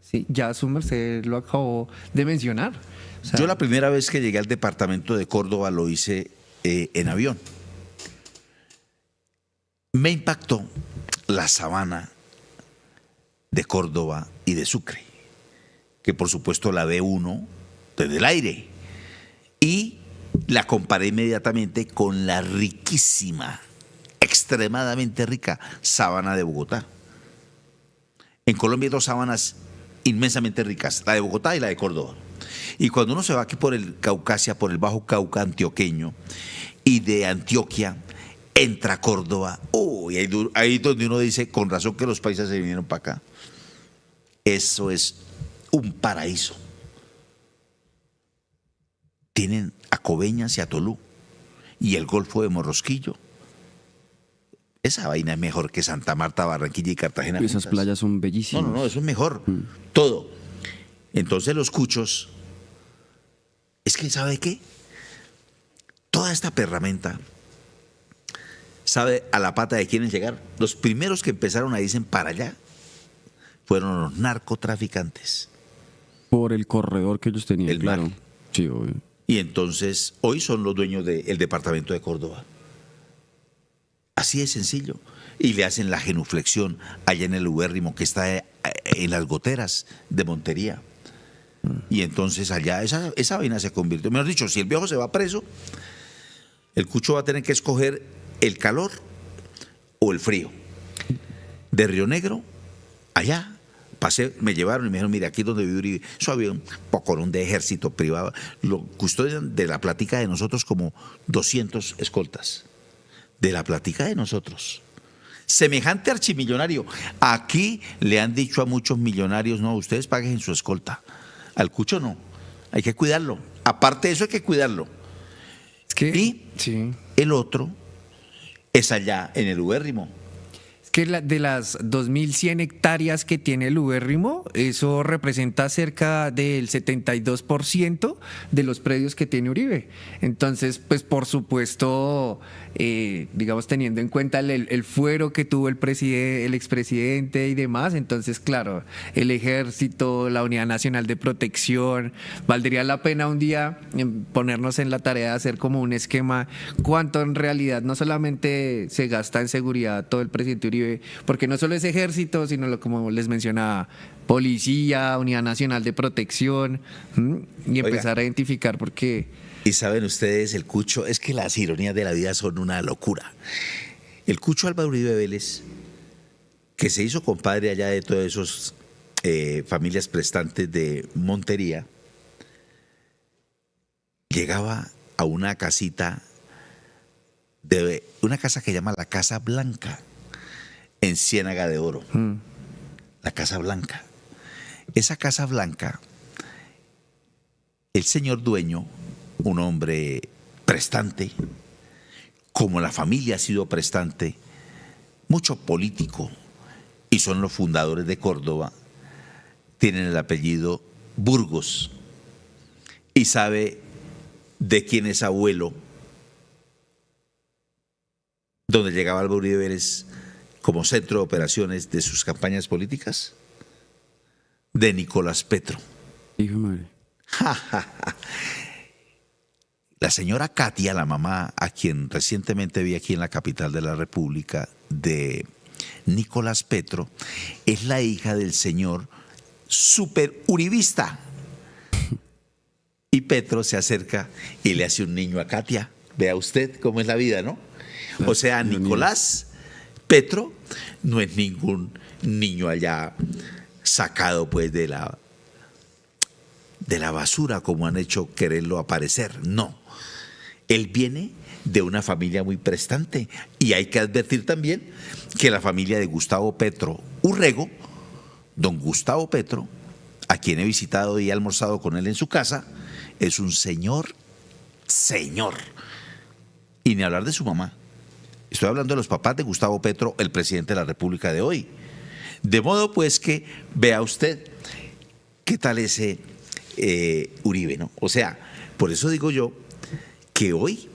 Sí, ya su merced lo acabó de mencionar. O sea, Yo la primera vez que llegué al departamento de Córdoba lo hice en avión. Me impactó la sabana de Córdoba y de Sucre, que por supuesto la ve uno desde el aire, y la comparé inmediatamente con la riquísima, extremadamente rica sabana de Bogotá. En Colombia hay dos sabanas inmensamente ricas, la de Bogotá y la de Córdoba. Y cuando uno se va aquí por el Caucasia, por el Bajo Cauca antioqueño, y de Antioquia entra a Córdoba, ahí donde uno dice, con razón que los paisas se vinieron para acá. Eso es un paraíso. Tienen a Coveñas y a Tolú y el Golfo de Morrosquillo. Esa vaina es mejor que Santa Marta, Barranquilla y Cartagena. Esas juntas. playas son bellísimas. No, eso es mejor. Todo. Entonces los cuchos, es que ¿sabe qué? Toda esta perramenta sabe a la pata de quiénes llegar. Los primeros que empezaron a irse para allá fueron los narcotraficantes. Por el corredor que ellos tenían, El claro. mar. Sí, obvio. Y entonces hoy son los dueños del departamento de Córdoba. Así de sencillo. Y le hacen la genuflexión allá en el ubérrimo que está en las goteras de Montería. Y entonces allá esa vaina se convirtió. Mejor dicho, si el viejo se va preso, el cucho va a tener que escoger el calor o el frío. De Río Negro, allá, pasé, me llevaron y me dijeron, mira, aquí donde vive Uribe, eso había un pocorón de ejército privado, lo custodian de la plática de nosotros como 200 escoltas. De la plática de nosotros. Semejante archimillonario. Aquí le han dicho a muchos millonarios, no, ustedes paguen su escolta. Al cucho no, hay que cuidarlo. Aparte de eso hay que cuidarlo. Es que, Y sí. el otro es allá en el ubérrimo. Es que de las 2.100 hectáreas que tiene el ubérrimo, eso representa cerca del 72% de los predios que tiene Uribe. Entonces, pues por supuesto, digamos, teniendo en cuenta el fuero que tuvo el expresidente y demás, entonces, claro, el ejército, la Unidad Nacional de Protección, valdría la pena un día ponernos en la tarea de hacer como un esquema cuánto en realidad no solamente se gasta en seguridad todo el presidente Uribe, porque no solo es ejército, sino como les mencionaba, policía, Unidad Nacional de Protección, y empezar a identificar porque... Y saben ustedes, el cucho, es que las ironías de la vida son una locura. El cucho Álvaro Uribe Vélez, que se hizo compadre allá de todas esas familias prestantes de Montería, llegaba a una casita, una casa que llama la Casa Blanca, en Ciénaga de Oro. La Casa Blanca. Esa Casa Blanca, el señor dueño, un hombre prestante, como la familia ha sido prestante, mucho político, y son los fundadores de Córdoba, tienen el apellido Burgos, y sabe de quién es abuelo, donde llegaba Álvaro Uribe Vélez como centro de operaciones de sus campañas políticas, de Nicolás Petro. Hijo de madre. La señora Katia, la mamá a quien recientemente vi aquí en la capital de la República, de Nicolás Petro, es la hija del señor super uribista. Y Petro se acerca y le hace un niño a Katia. Vea usted cómo es la vida, ¿no? O sea, Nicolás Petro no es ningún niño allá sacado pues de la basura como han hecho quererlo aparecer. No. Él viene de una familia muy prestante. Y hay que advertir también que la familia de Gustavo Petro Urrego, don Gustavo Petro, a quien he visitado y he almorzado con él en su casa, es un señor. Y ni hablar de su mamá. Estoy hablando de los papás de Gustavo Petro, el presidente de la República de hoy. De modo pues que vea usted qué tal ese Uribe, ¿no? O sea, por eso digo yo que hoy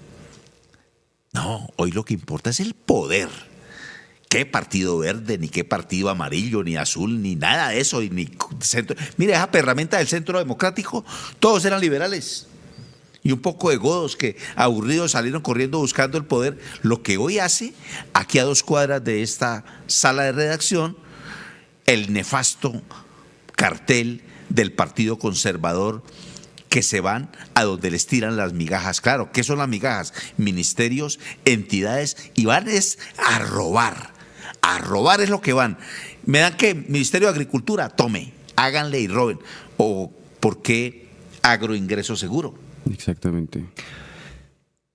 lo que importa es el poder. ¿Qué partido verde, ni qué partido amarillo, ni azul, ni nada de eso? Ni centro. Mire, esa perramenta del Centro Democrático, todos eran liberales. Y un poco de godos que aburridos salieron corriendo buscando el poder. Lo que hoy hace, aquí a 2 cuadras de esta sala de redacción, el nefasto cartel del Partido Conservador, que se van a donde les tiran las migajas. Claro, ¿qué son las migajas? Ministerios, entidades, y van es a robar. A robar es lo que van. ¿Me dan qué? Ministerio de Agricultura, tome, háganle y roben. ¿O por qué agroingreso seguro? Exactamente.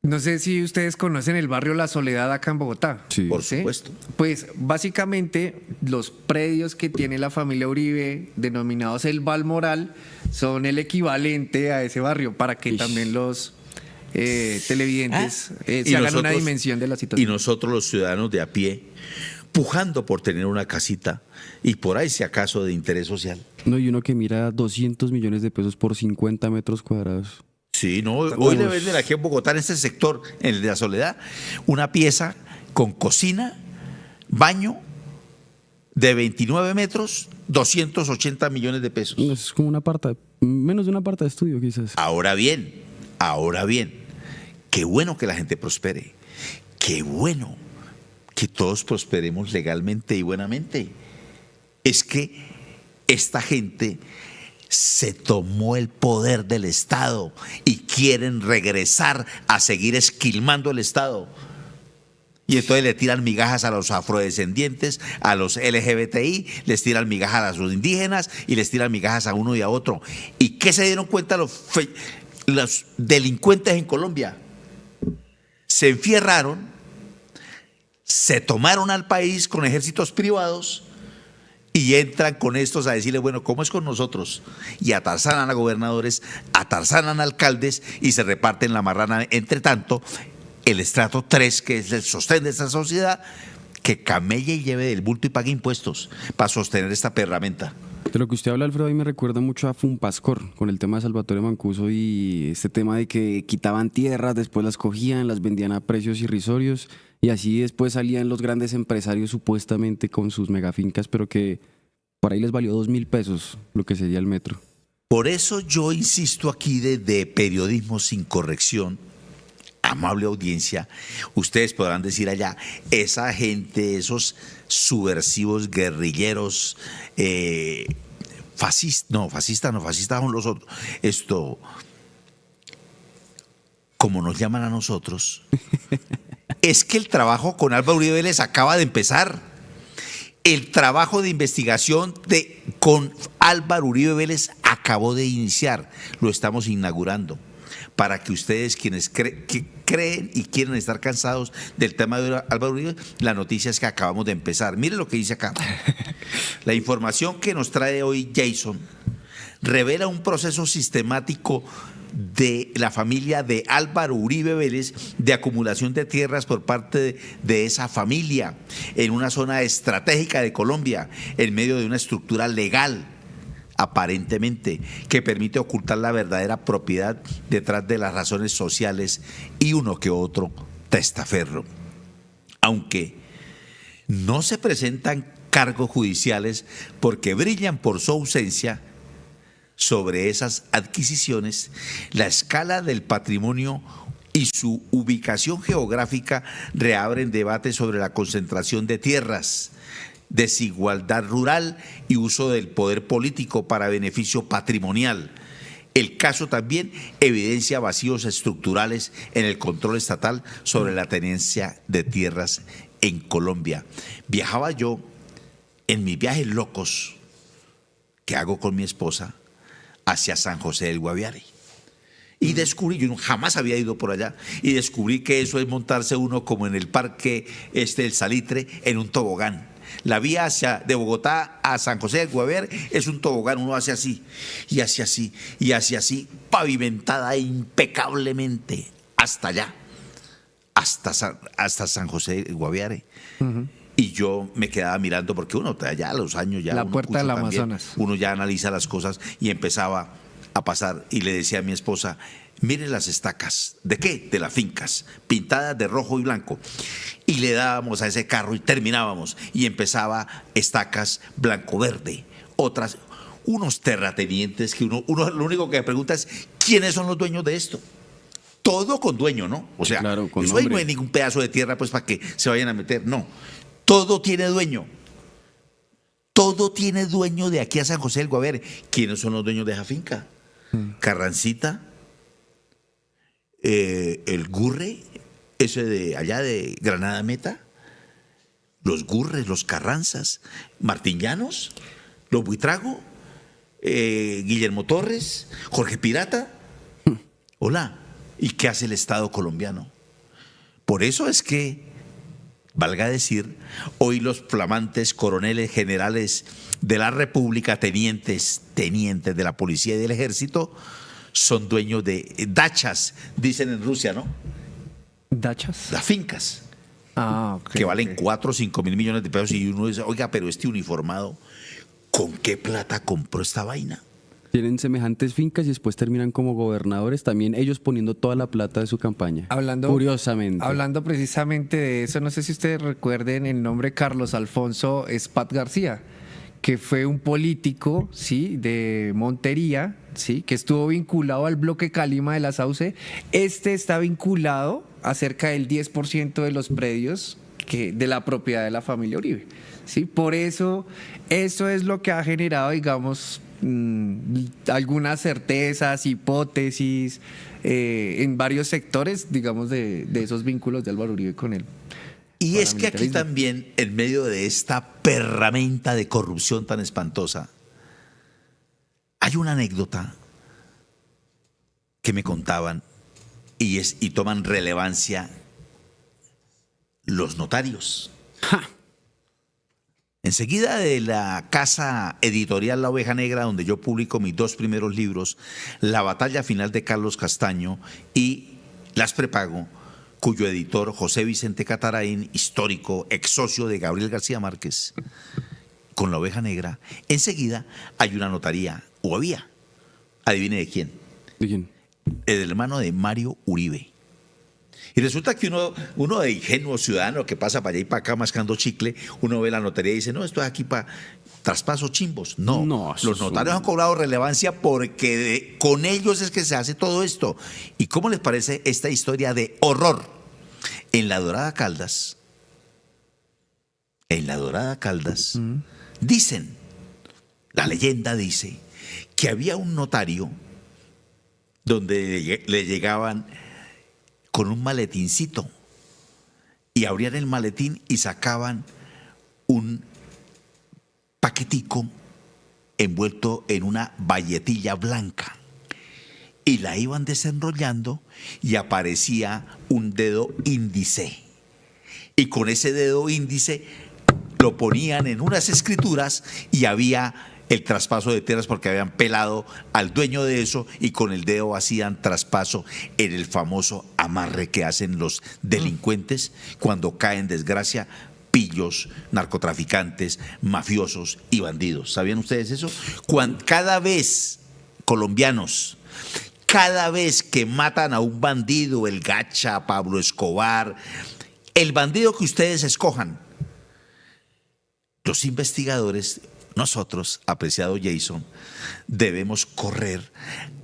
No sé si ustedes conocen el barrio La Soledad acá en Bogotá. Sí. Por ¿Sí? supuesto. Pues básicamente los predios que tiene la familia Uribe, denominados el Balmoral, son el equivalente a ese barrio, para que Ish. también los televidentes Y se hagan una nosotros- dimensión de la Y situación. nosotros los ciudadanos de a pie, pujando por tener una casita y por ahí si acaso de interés social. No, y uno que mira 200 millones de pesos por 50 metros cuadrados. Sí, no, hoy le venden aquí en Bogotá, en este sector, en el de la Soledad, una pieza con cocina, baño de 29 metros, 280 millones de pesos. Es como menos de una aparta de estudio quizás. Ahora bien, qué bueno que la gente prospere, qué bueno que todos prosperemos legalmente y buenamente. Es que esta gente se tomó el poder del Estado y quieren regresar a seguir esquilmando el Estado. Y entonces le tiran migajas a los afrodescendientes, a los LGBTI, les tiran migajas a los indígenas y les tiran migajas a uno y a otro. ¿Y qué se dieron cuenta los delincuentes en Colombia? Se enfierraron, se tomaron al país con ejércitos privados y entran con estos a decirle, bueno, ¿cómo es con nosotros? Y atarzanan a gobernadores, atarzanan a alcaldes y se reparten la marrana. Entre tanto, el estrato 3, que es el sostén de esta sociedad, que camelle y lleve del bulto y pague impuestos para sostener esta perramenta. De lo que usted habla, Alfredo, a mí me recuerda mucho a Funpascor, con el tema de Salvatore Mancuso y este tema de que quitaban tierras, después las cogían, las vendían a precios irrisorios y así después salían los grandes empresarios supuestamente con sus megafincas, pero que por ahí les valió 2.000 pesos lo que sería el metro. Por eso yo insisto aquí de periodismo sin corrección. Amable audiencia, ustedes podrán decir allá, esa gente, esos subversivos guerrilleros, fascistas son los otros. Como nos llaman a nosotros, es que el trabajo con Álvaro Uribe Vélez acaba de empezar. El trabajo de investigación con Álvaro Uribe Vélez acabó de iniciar, lo estamos inaugurando. Para que ustedes, quienes creen y quieren estar cansados del tema de Álvaro Uribe, la noticia es que acabamos de empezar. Mire lo que dice acá. La información que nos trae hoy Jason revela un proceso sistemático de la familia de Álvaro Uribe Vélez de acumulación de tierras por parte de esa familia en una zona estratégica de Colombia, en medio de una estructura legal, aparentemente, que permite ocultar la verdadera propiedad detrás de las razones sociales y uno que otro testaferro. Aunque no se presentan cargos judiciales porque brillan por su ausencia sobre esas adquisiciones, la escala del patrimonio y su ubicación geográfica reabren debates sobre la concentración de tierras, desigualdad rural y uso del poder político para beneficio patrimonial. El caso también evidencia vacíos estructurales en el control estatal sobre la tenencia de tierras en Colombia. Viajaba yo en mis viajes locos que hago con mi esposa hacia San José del Guaviare. Y descubrí, yo jamás había ido por allá, y descubrí que eso es montarse uno como en el parque del Salitre en un tobogán. La vía de Bogotá a San José del Guaviare es un tobogán, uno hace así, y hace así, y hace así, pavimentada impecablemente hasta allá, hasta San José del Guaviare. Y yo me quedaba mirando, porque uno ya a los años ya... La uno puerta del también, Amazonas. uno ya analiza las cosas y empezaba a pasar y le decía a mi esposa, mire las estacas, ¿de qué? De las fincas, pintadas de rojo y blanco. Y le dábamos a ese carro y terminábamos y empezaba estacas blanco-verde, otras, unos terratenientes que uno lo único que pregunta es, ¿quiénes son los dueños de esto? Todo con dueño, ¿no? O sea, claro, con eso ahí no nombre. hay ningún pedazo de tierra pues para que se vayan a meter, no. Todo tiene dueño. Todo tiene dueño de aquí a San José del Guaviare. ¿Quiénes son los dueños de esa finca? Carrancita, el Gurre, ese de allá de Granada Meta, los Gurres, los Carranzas, Martín Llanos, los Buitrago, Guillermo Torres, Jorge Pirata. Hola, ¿y qué hace el Estado colombiano? Por eso es que, valga decir, hoy los flamantes coroneles generales de la República, tenientes de la policía y del ejército, son dueños de dachas, dicen en Rusia, ¿no? ¿Dachas? Las fincas, Ok. que valen ok. 4 o 5 mil millones de pesos y uno dice, oiga, pero este uniformado, ¿con qué plata compró esta vaina? Tienen semejantes fincas y después terminan como gobernadores, también ellos poniendo toda la plata de su campaña. Curiosamente. Hablando precisamente de eso, no sé si ustedes recuerden el nombre Carlos Alfonso Espat García, que fue un político, ¿sí? De Montería, ¿sí? Que estuvo vinculado al bloque Calima de la Sauce. Este está vinculado a cerca del 10% de los predios de la propiedad de la familia Uribe, ¿sí? Por eso es lo que ha generado, digamos, algunas certezas, hipótesis en varios sectores, digamos, de esos vínculos de Álvaro Uribe con él. Y es que aquí Paramilitarismo. también, en medio de esta perramenta de corrupción tan espantosa, hay una anécdota que me contaban y toman relevancia los notarios. Enseguida de la casa editorial La Oveja Negra, donde yo publico mis 2 primeros libros, La batalla final de Carlos Castaño y Las prepago, cuyo editor José Vicente Catarain, histórico, ex socio de Gabriel García Márquez, con La Oveja Negra, enseguida hay una notaría, o había, adivine de quién, ¿De quién? el hermano de Mario Uribe. Y resulta que uno de ingenuo ciudadano que pasa para allá y para acá mascando chicle, uno ve la notaría y dice, no, esto es aquí para traspasos chimbos. No, No, eso los es notarios un- han cobrado relevancia porque con ellos es que se hace todo esto. ¿Y cómo les parece esta historia de horror? En la Dorada Caldas, dicen, la leyenda dice, que había un notario donde le llegaban con un maletincito y abrían el maletín y sacaban un paquetico envuelto en una bayetilla blanca y la iban desenrollando y aparecía un dedo índice y con ese dedo índice lo ponían en unas escrituras y había el traspaso de tierras porque habían pelado al dueño de eso y con el dedo hacían traspaso en el famoso amarre que hacen los delincuentes cuando caen en desgracia, pillos, narcotraficantes, mafiosos y bandidos. ¿Sabían ustedes eso? Cada vez, colombianos, cada vez que matan a un bandido, el Gacha, Pablo Escobar, el bandido que ustedes escojan, los investigadores, nosotros, apreciado Jason, debemos correr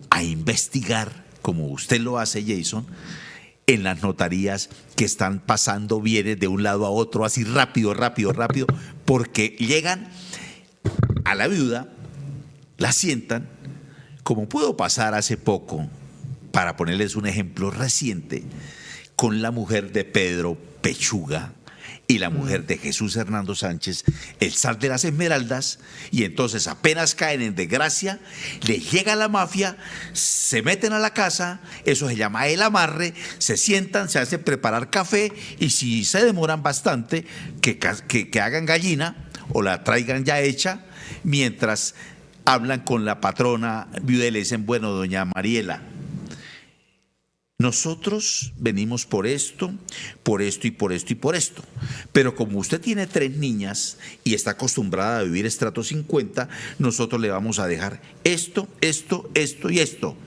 a investigar, como usted lo hace, Jason, en las notarías que están pasando bienes de un lado a otro, así rápido, porque llegan a la viuda, la sientan, como pudo pasar hace poco, para ponerles un ejemplo reciente, con la mujer de Pedro Pechuga y la mujer de Jesús Hernando Sánchez, el zar de las Esmeraldas, y entonces apenas caen en desgracia, les llega la mafia, se meten a la casa, eso se llama el amarre, se sientan, se hacen preparar café, y si se demoran bastante, que hagan gallina o la traigan ya hecha, mientras hablan con la patrona viuda y le dicen, bueno, doña Mariela, nosotros venimos por esto y por esto. Pero como usted tiene 3 niñas y está acostumbrada a vivir estrato 50, nosotros le vamos a dejar esto y esto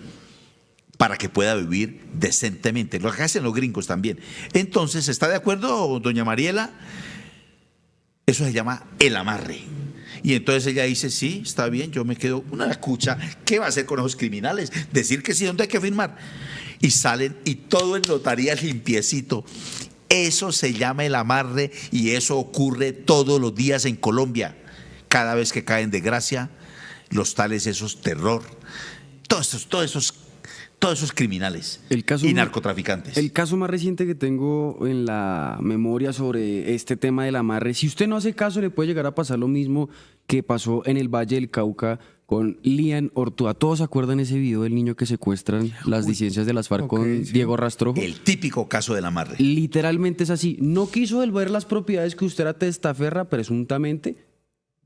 para que pueda vivir decentemente. Lo que hacen los gringos también. Entonces, ¿está de acuerdo, doña Mariela? Eso se llama el amarre. Y entonces ella dice, sí, está bien, yo me quedo una cucha. ¿Qué va a hacer con esos criminales? Decir que sí, ¿dónde hay que firmar? Y salen y todo en notaría es limpiecito. Eso se llama el amarre y eso ocurre todos los días en Colombia. Cada vez que caen de gracia, los tales, esos terror, todos esos criminales y narcotraficantes. El caso más reciente que tengo en la memoria sobre este tema del amarre, si usted no hace caso, le puede llegar a pasar lo mismo que pasó en el Valle del Cauca con Lian Ortúa. ¿Todos se acuerdan ese video del niño que secuestran las disidencias de las FARC con sí. Diego Rastrojo? El típico caso del amarre. Literalmente es así. No quiso devolver las propiedades que usted era testaferra, presuntamente.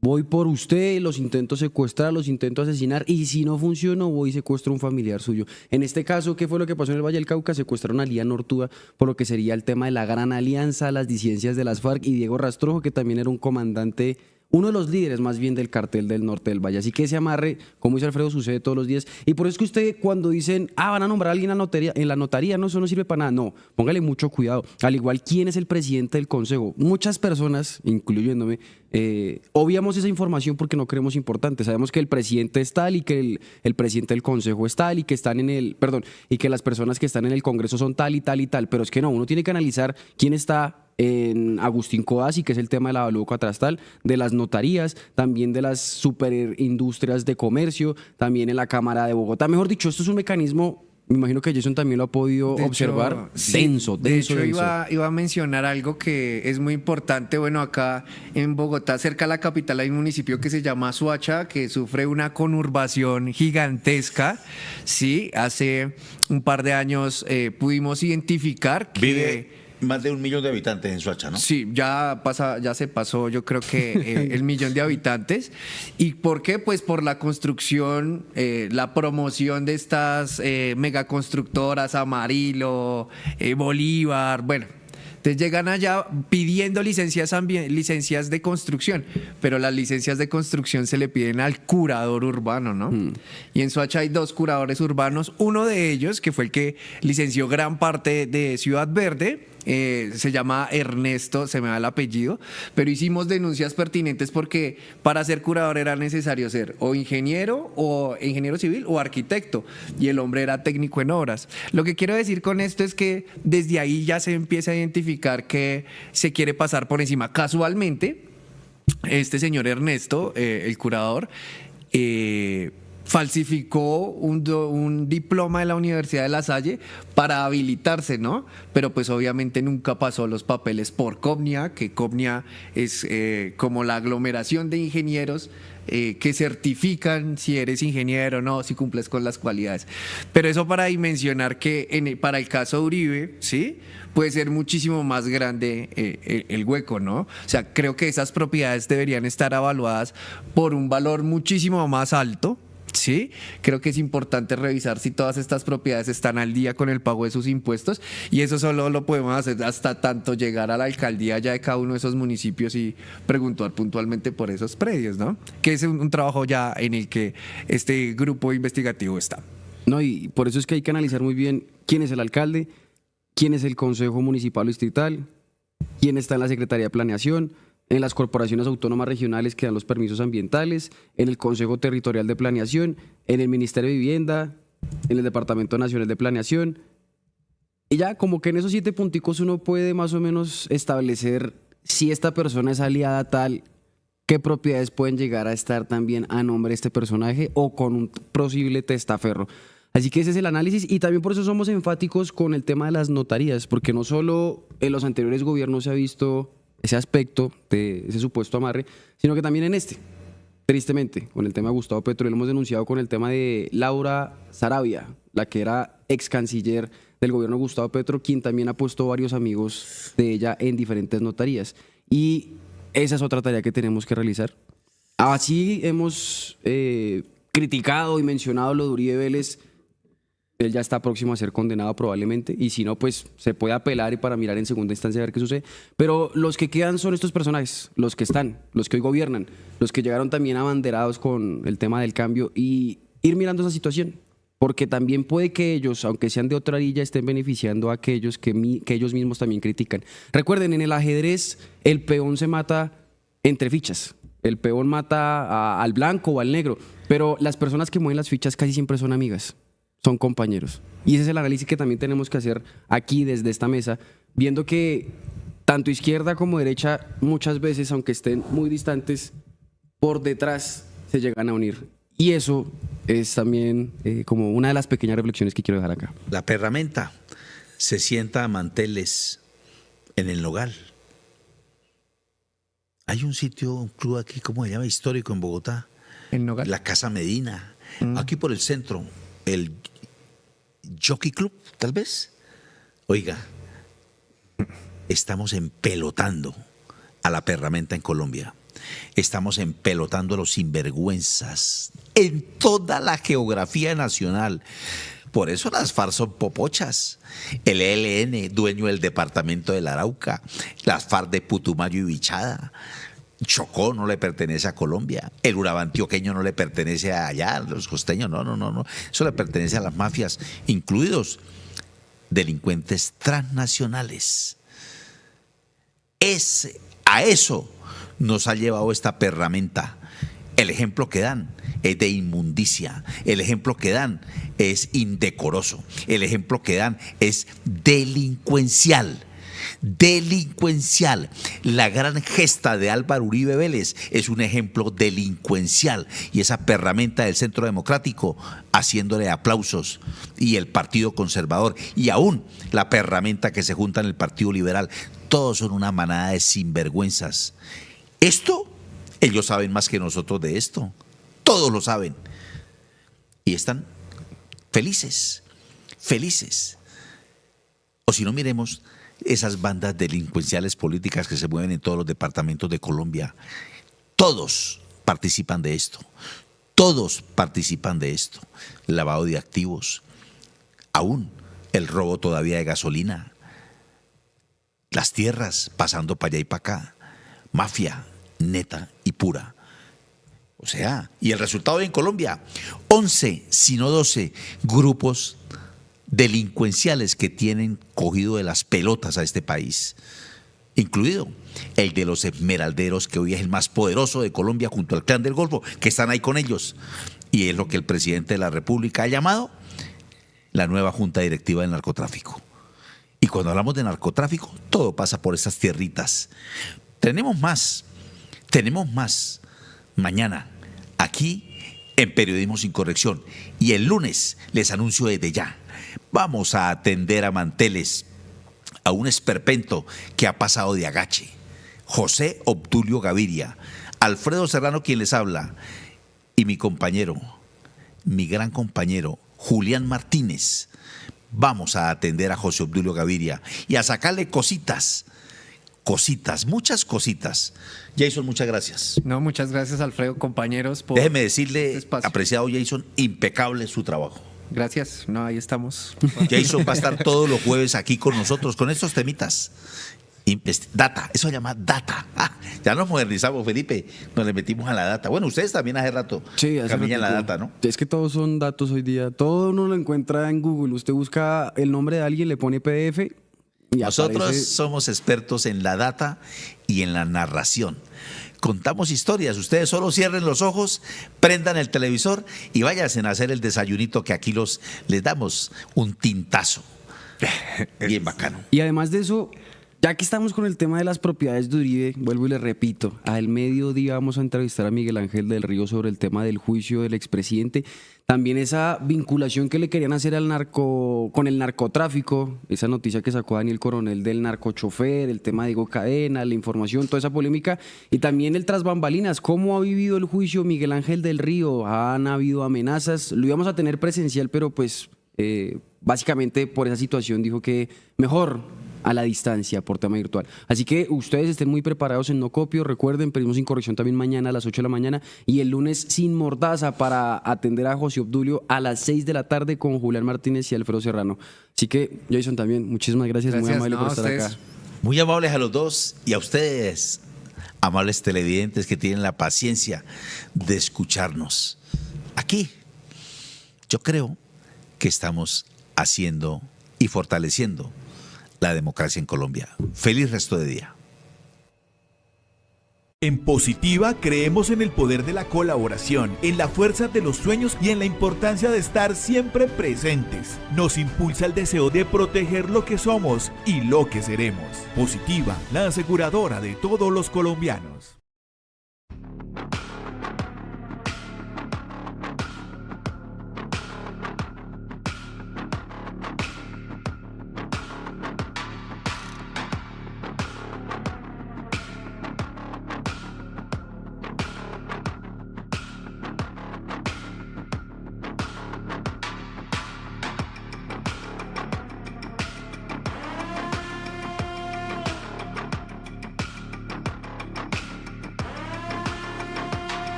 voy por usted, los intento secuestrar, los intento asesinar y si no funciona voy y secuestro a un familiar suyo. En este caso, ¿qué fue lo que pasó en el Valle del Cauca? Secuestraron a Lian Ortúa por lo que sería el tema de la Gran Alianza, las disidencias de las FARC y Diego Rastrojo, que también era un comandante, uno de los líderes más bien del cartel del norte del Valle. Así que ese amarre, como dice Alfredo, sucede todos los días. Y por eso es que usted cuando dicen, van a nombrar a alguien en la notaría, no, eso no sirve para nada. No, póngale mucho cuidado. Al igual, ¿quién es el presidente del consejo? Muchas personas, incluyéndome, obviamos esa información porque no creemos importante. Sabemos que el presidente es tal y que el presidente del consejo es tal y que están y que las personas que están en el congreso son tal y tal y tal. Pero es que no, uno tiene que analizar quién está en Agustín Codazzi, que es el tema del avalúo catastral, de las notarías, también de las superindustrias de comercio, también en la Cámara de Bogotá. Mejor dicho, esto es un mecanismo, me imagino que Jason también lo ha podido observar, denso. De hecho, iba a mencionar algo que es muy importante. Bueno, acá en Bogotá, cerca de la capital, hay un municipio que se llama Soacha, que sufre una conurbación gigantesca. Sí, hace un par de años pudimos identificar que... Vive más de 1 millón de habitantes en Soacha, ¿no? Sí, ya se pasó, yo creo que el 1 millón de habitantes. ¿Y por qué? Pues por la construcción, la promoción de estas megaconstructoras, Amarillo, Bolívar, bueno. Entonces llegan allá pidiendo licencias de construcción, pero las licencias de construcción se le piden al curador urbano, ¿no? Y en Soacha hay 2 curadores urbanos, uno de ellos, que fue el que licenció gran parte de Ciudad Verde, se llama Ernesto, se me da el apellido, pero hicimos denuncias pertinentes porque para ser curador era necesario ser o ingeniero civil o arquitecto, y el hombre era técnico en obras. Lo que quiero decir con esto es que desde ahí ya se empieza a identificar que se quiere pasar por encima. Casualmente, este señor Ernesto, el curador, falsificó un diploma de la Universidad de La Salle para habilitarse, ¿no? Pero pues obviamente nunca pasó los papeles por Copnia, que Copnia es como la aglomeración de ingenieros que certifican si eres ingeniero o no, si cumples con las cualidades. Pero eso para dimensionar que para el caso de Uribe, ¿sí?, puede ser muchísimo más grande el hueco, ¿no? O sea, creo que esas propiedades deberían estar evaluadas por un valor muchísimo más alto. Sí, creo que es importante revisar si todas estas propiedades están al día con el pago de sus impuestos, y eso solo lo podemos hacer hasta tanto llegar a la alcaldía ya de cada uno de esos municipios y preguntar puntualmente por esos predios, ¿no? Que es un trabajo ya en el que este grupo investigativo está. No, y por eso es que hay que analizar muy bien quién es el alcalde, quién es el consejo municipal o distrital, quién está en la Secretaría de Planeación, en las corporaciones autónomas regionales que dan los permisos ambientales, en el Consejo Territorial de Planeación, en el Ministerio de Vivienda, en el Departamento Nacional de Planeación. Y ya como que en esos 7 punticos uno puede más o menos establecer si esta persona es aliada tal, qué propiedades pueden llegar a estar también a nombre de este personaje o con un posible testaferro. Así que ese es el análisis, y también por eso somos enfáticos con el tema de las notarías, porque no solo en los anteriores gobiernos se ha visto ese aspecto de ese supuesto amarre, sino que también en este, tristemente, con el tema de Gustavo Petro, y lo hemos denunciado con el tema de Laura Sarabia, la que era ex canciller del gobierno de Gustavo Petro, quien también ha puesto varios amigos de ella en diferentes notarías. Y esa es otra tarea que tenemos que realizar. Así hemos criticado y mencionado lo de Uribe Vélez. Él ya está próximo a ser condenado probablemente, y si no, pues se puede apelar y para mirar en segunda instancia a ver qué sucede. Pero los que quedan son estos personajes, los que están, los que hoy gobiernan, los que llegaron también abanderados con el tema del cambio, y ir mirando esa situación, porque también puede que ellos, aunque sean de otra orilla, estén beneficiando a aquellos que ellos mismos también critican. Recuerden, en el ajedrez el peón se mata entre fichas. El peón mata al blanco o al negro, pero las personas que mueven las fichas casi siempre son amigas, son compañeros. Y ese es el análisis que también tenemos que hacer aquí desde esta mesa, viendo que tanto izquierda como derecha muchas veces, aunque estén muy distantes, por detrás se llegan a unir. Y eso es también como una de las pequeñas reflexiones que quiero dejar acá. La perramenta se sienta a manteles en el Nogal. Hay un sitio, un club aquí, ¿cómo se llama? Histórico en Bogotá. ¿El Nogal? La Casa Medina. Aquí por el centro, el Jockey Club, tal vez. Oiga, estamos empelotando a la perramenta en Colombia. Estamos empelotando a los sinvergüenzas en toda la geografía nacional. Por eso las FARC son popochas. El ELN, dueño del departamento del Arauca, las FARC de Putumayo y Bichada. Chocó no le pertenece a Colombia, el Urabá antioqueño no le pertenece a allá, los costeños, no. Eso le pertenece a las mafias, incluidos delincuentes transnacionales. A eso nos ha llevado esta perramenta. El ejemplo que dan es de inmundicia, el ejemplo que dan es indecoroso, el ejemplo que dan es delincuencial. La gran gesta de Álvaro Uribe Vélez es un ejemplo delincuencial, y esa perramenta del Centro Democrático haciéndole aplausos, y el Partido Conservador, y aún la perramenta que se junta en el Partido Liberal, todos son una manada de sinvergüenzas. Esto, ellos saben más que nosotros de esto, todos lo saben, y están felices. O si no, miremos esas bandas delincuenciales políticas que se mueven en todos los departamentos de Colombia. Todos participan de esto. Lavado de activos. Aún el robo todavía de gasolina. Las tierras pasando para allá y para acá. Mafia neta y pura. O sea, y el resultado en Colombia, 11, sino 12 grupos delincuenciales que tienen cogido de las pelotas a este país, incluido el de los esmeralderos, que hoy es el más poderoso de Colombia junto al Clan del Golfo, que están ahí con ellos, y es lo que el presidente de la República ha llamado la nueva Junta Directiva del Narcotráfico. Y cuando hablamos de narcotráfico, todo pasa por esas tierritas. Tenemos más mañana aquí en Periodismo Sin Corrección, y el lunes les anuncio desde ya, vamos a atender a manteles a un esperpento que ha pasado de agache. José Obdulio Gaviria, Alfredo Serrano quien les habla, y mi gran compañero Julián Martínez. Vamos a atender a José Obdulio Gaviria y a sacarle muchas cositas. Jason, muchas gracias. No, muchas gracias, Alfredo, compañeros. Déjeme decirle, apreciado Jason, impecable su trabajo. Gracias, no, ahí estamos. Jason va a estar todos los jueves aquí con nosotros, con estos temitas. Data, eso se llama data. Ya nos modernizamos, Felipe, nos le metimos a la data. Bueno, ustedes también hace rato caminan la data, ¿no? Es que todos son datos hoy día, todo uno lo encuentra en Google. Usted busca el nombre de alguien, le pone PDF y nosotros aparece. Somos expertos en la data y en la narración. Contamos historias, ustedes solo cierren los ojos, prendan el televisor y váyanse a hacer el desayunito, que aquí les damos un tintazo. Bien bacano. Y además de eso, ya que estamos con el tema de las propiedades de Uribe, vuelvo y le repito, al mediodía vamos a entrevistar a Miguel Ángel del Río sobre el tema del juicio del expresidente. También esa vinculación que le querían hacer con el narcotráfico, esa noticia que sacó Daniel Coronel del narcochofer, el tema de Diego Cadena, la información, toda esa polémica, y también el tras bambalinas, cómo ha vivido el juicio Miguel Ángel del Río. Han habido amenazas, lo íbamos a tener presencial, pero pues básicamente por esa situación dijo que mejor a la distancia por tema virtual. Así que ustedes estén muy preparados en No Copio. Recuerden, Periodismo Sin Corrección también mañana a las 8 de la mañana, y el lunes Sin Mordaza para atender a José Obdulio a las 6 de la tarde con Julián Martínez y Alfredo Serrano. Así que, Jason, también, muchísimas gracias muy amable por estar acá. Muy amables a los dos, y a ustedes, amables televidentes que tienen la paciencia de escucharnos. Aquí, yo creo que estamos haciendo y fortaleciendo la democracia en Colombia. Feliz resto de día. En Positiva creemos en el poder de la colaboración, en la fuerza de los sueños y en la importancia de estar siempre presentes. Nos impulsa el deseo de proteger lo que somos y lo que seremos. Positiva, la aseguradora de todos los colombianos.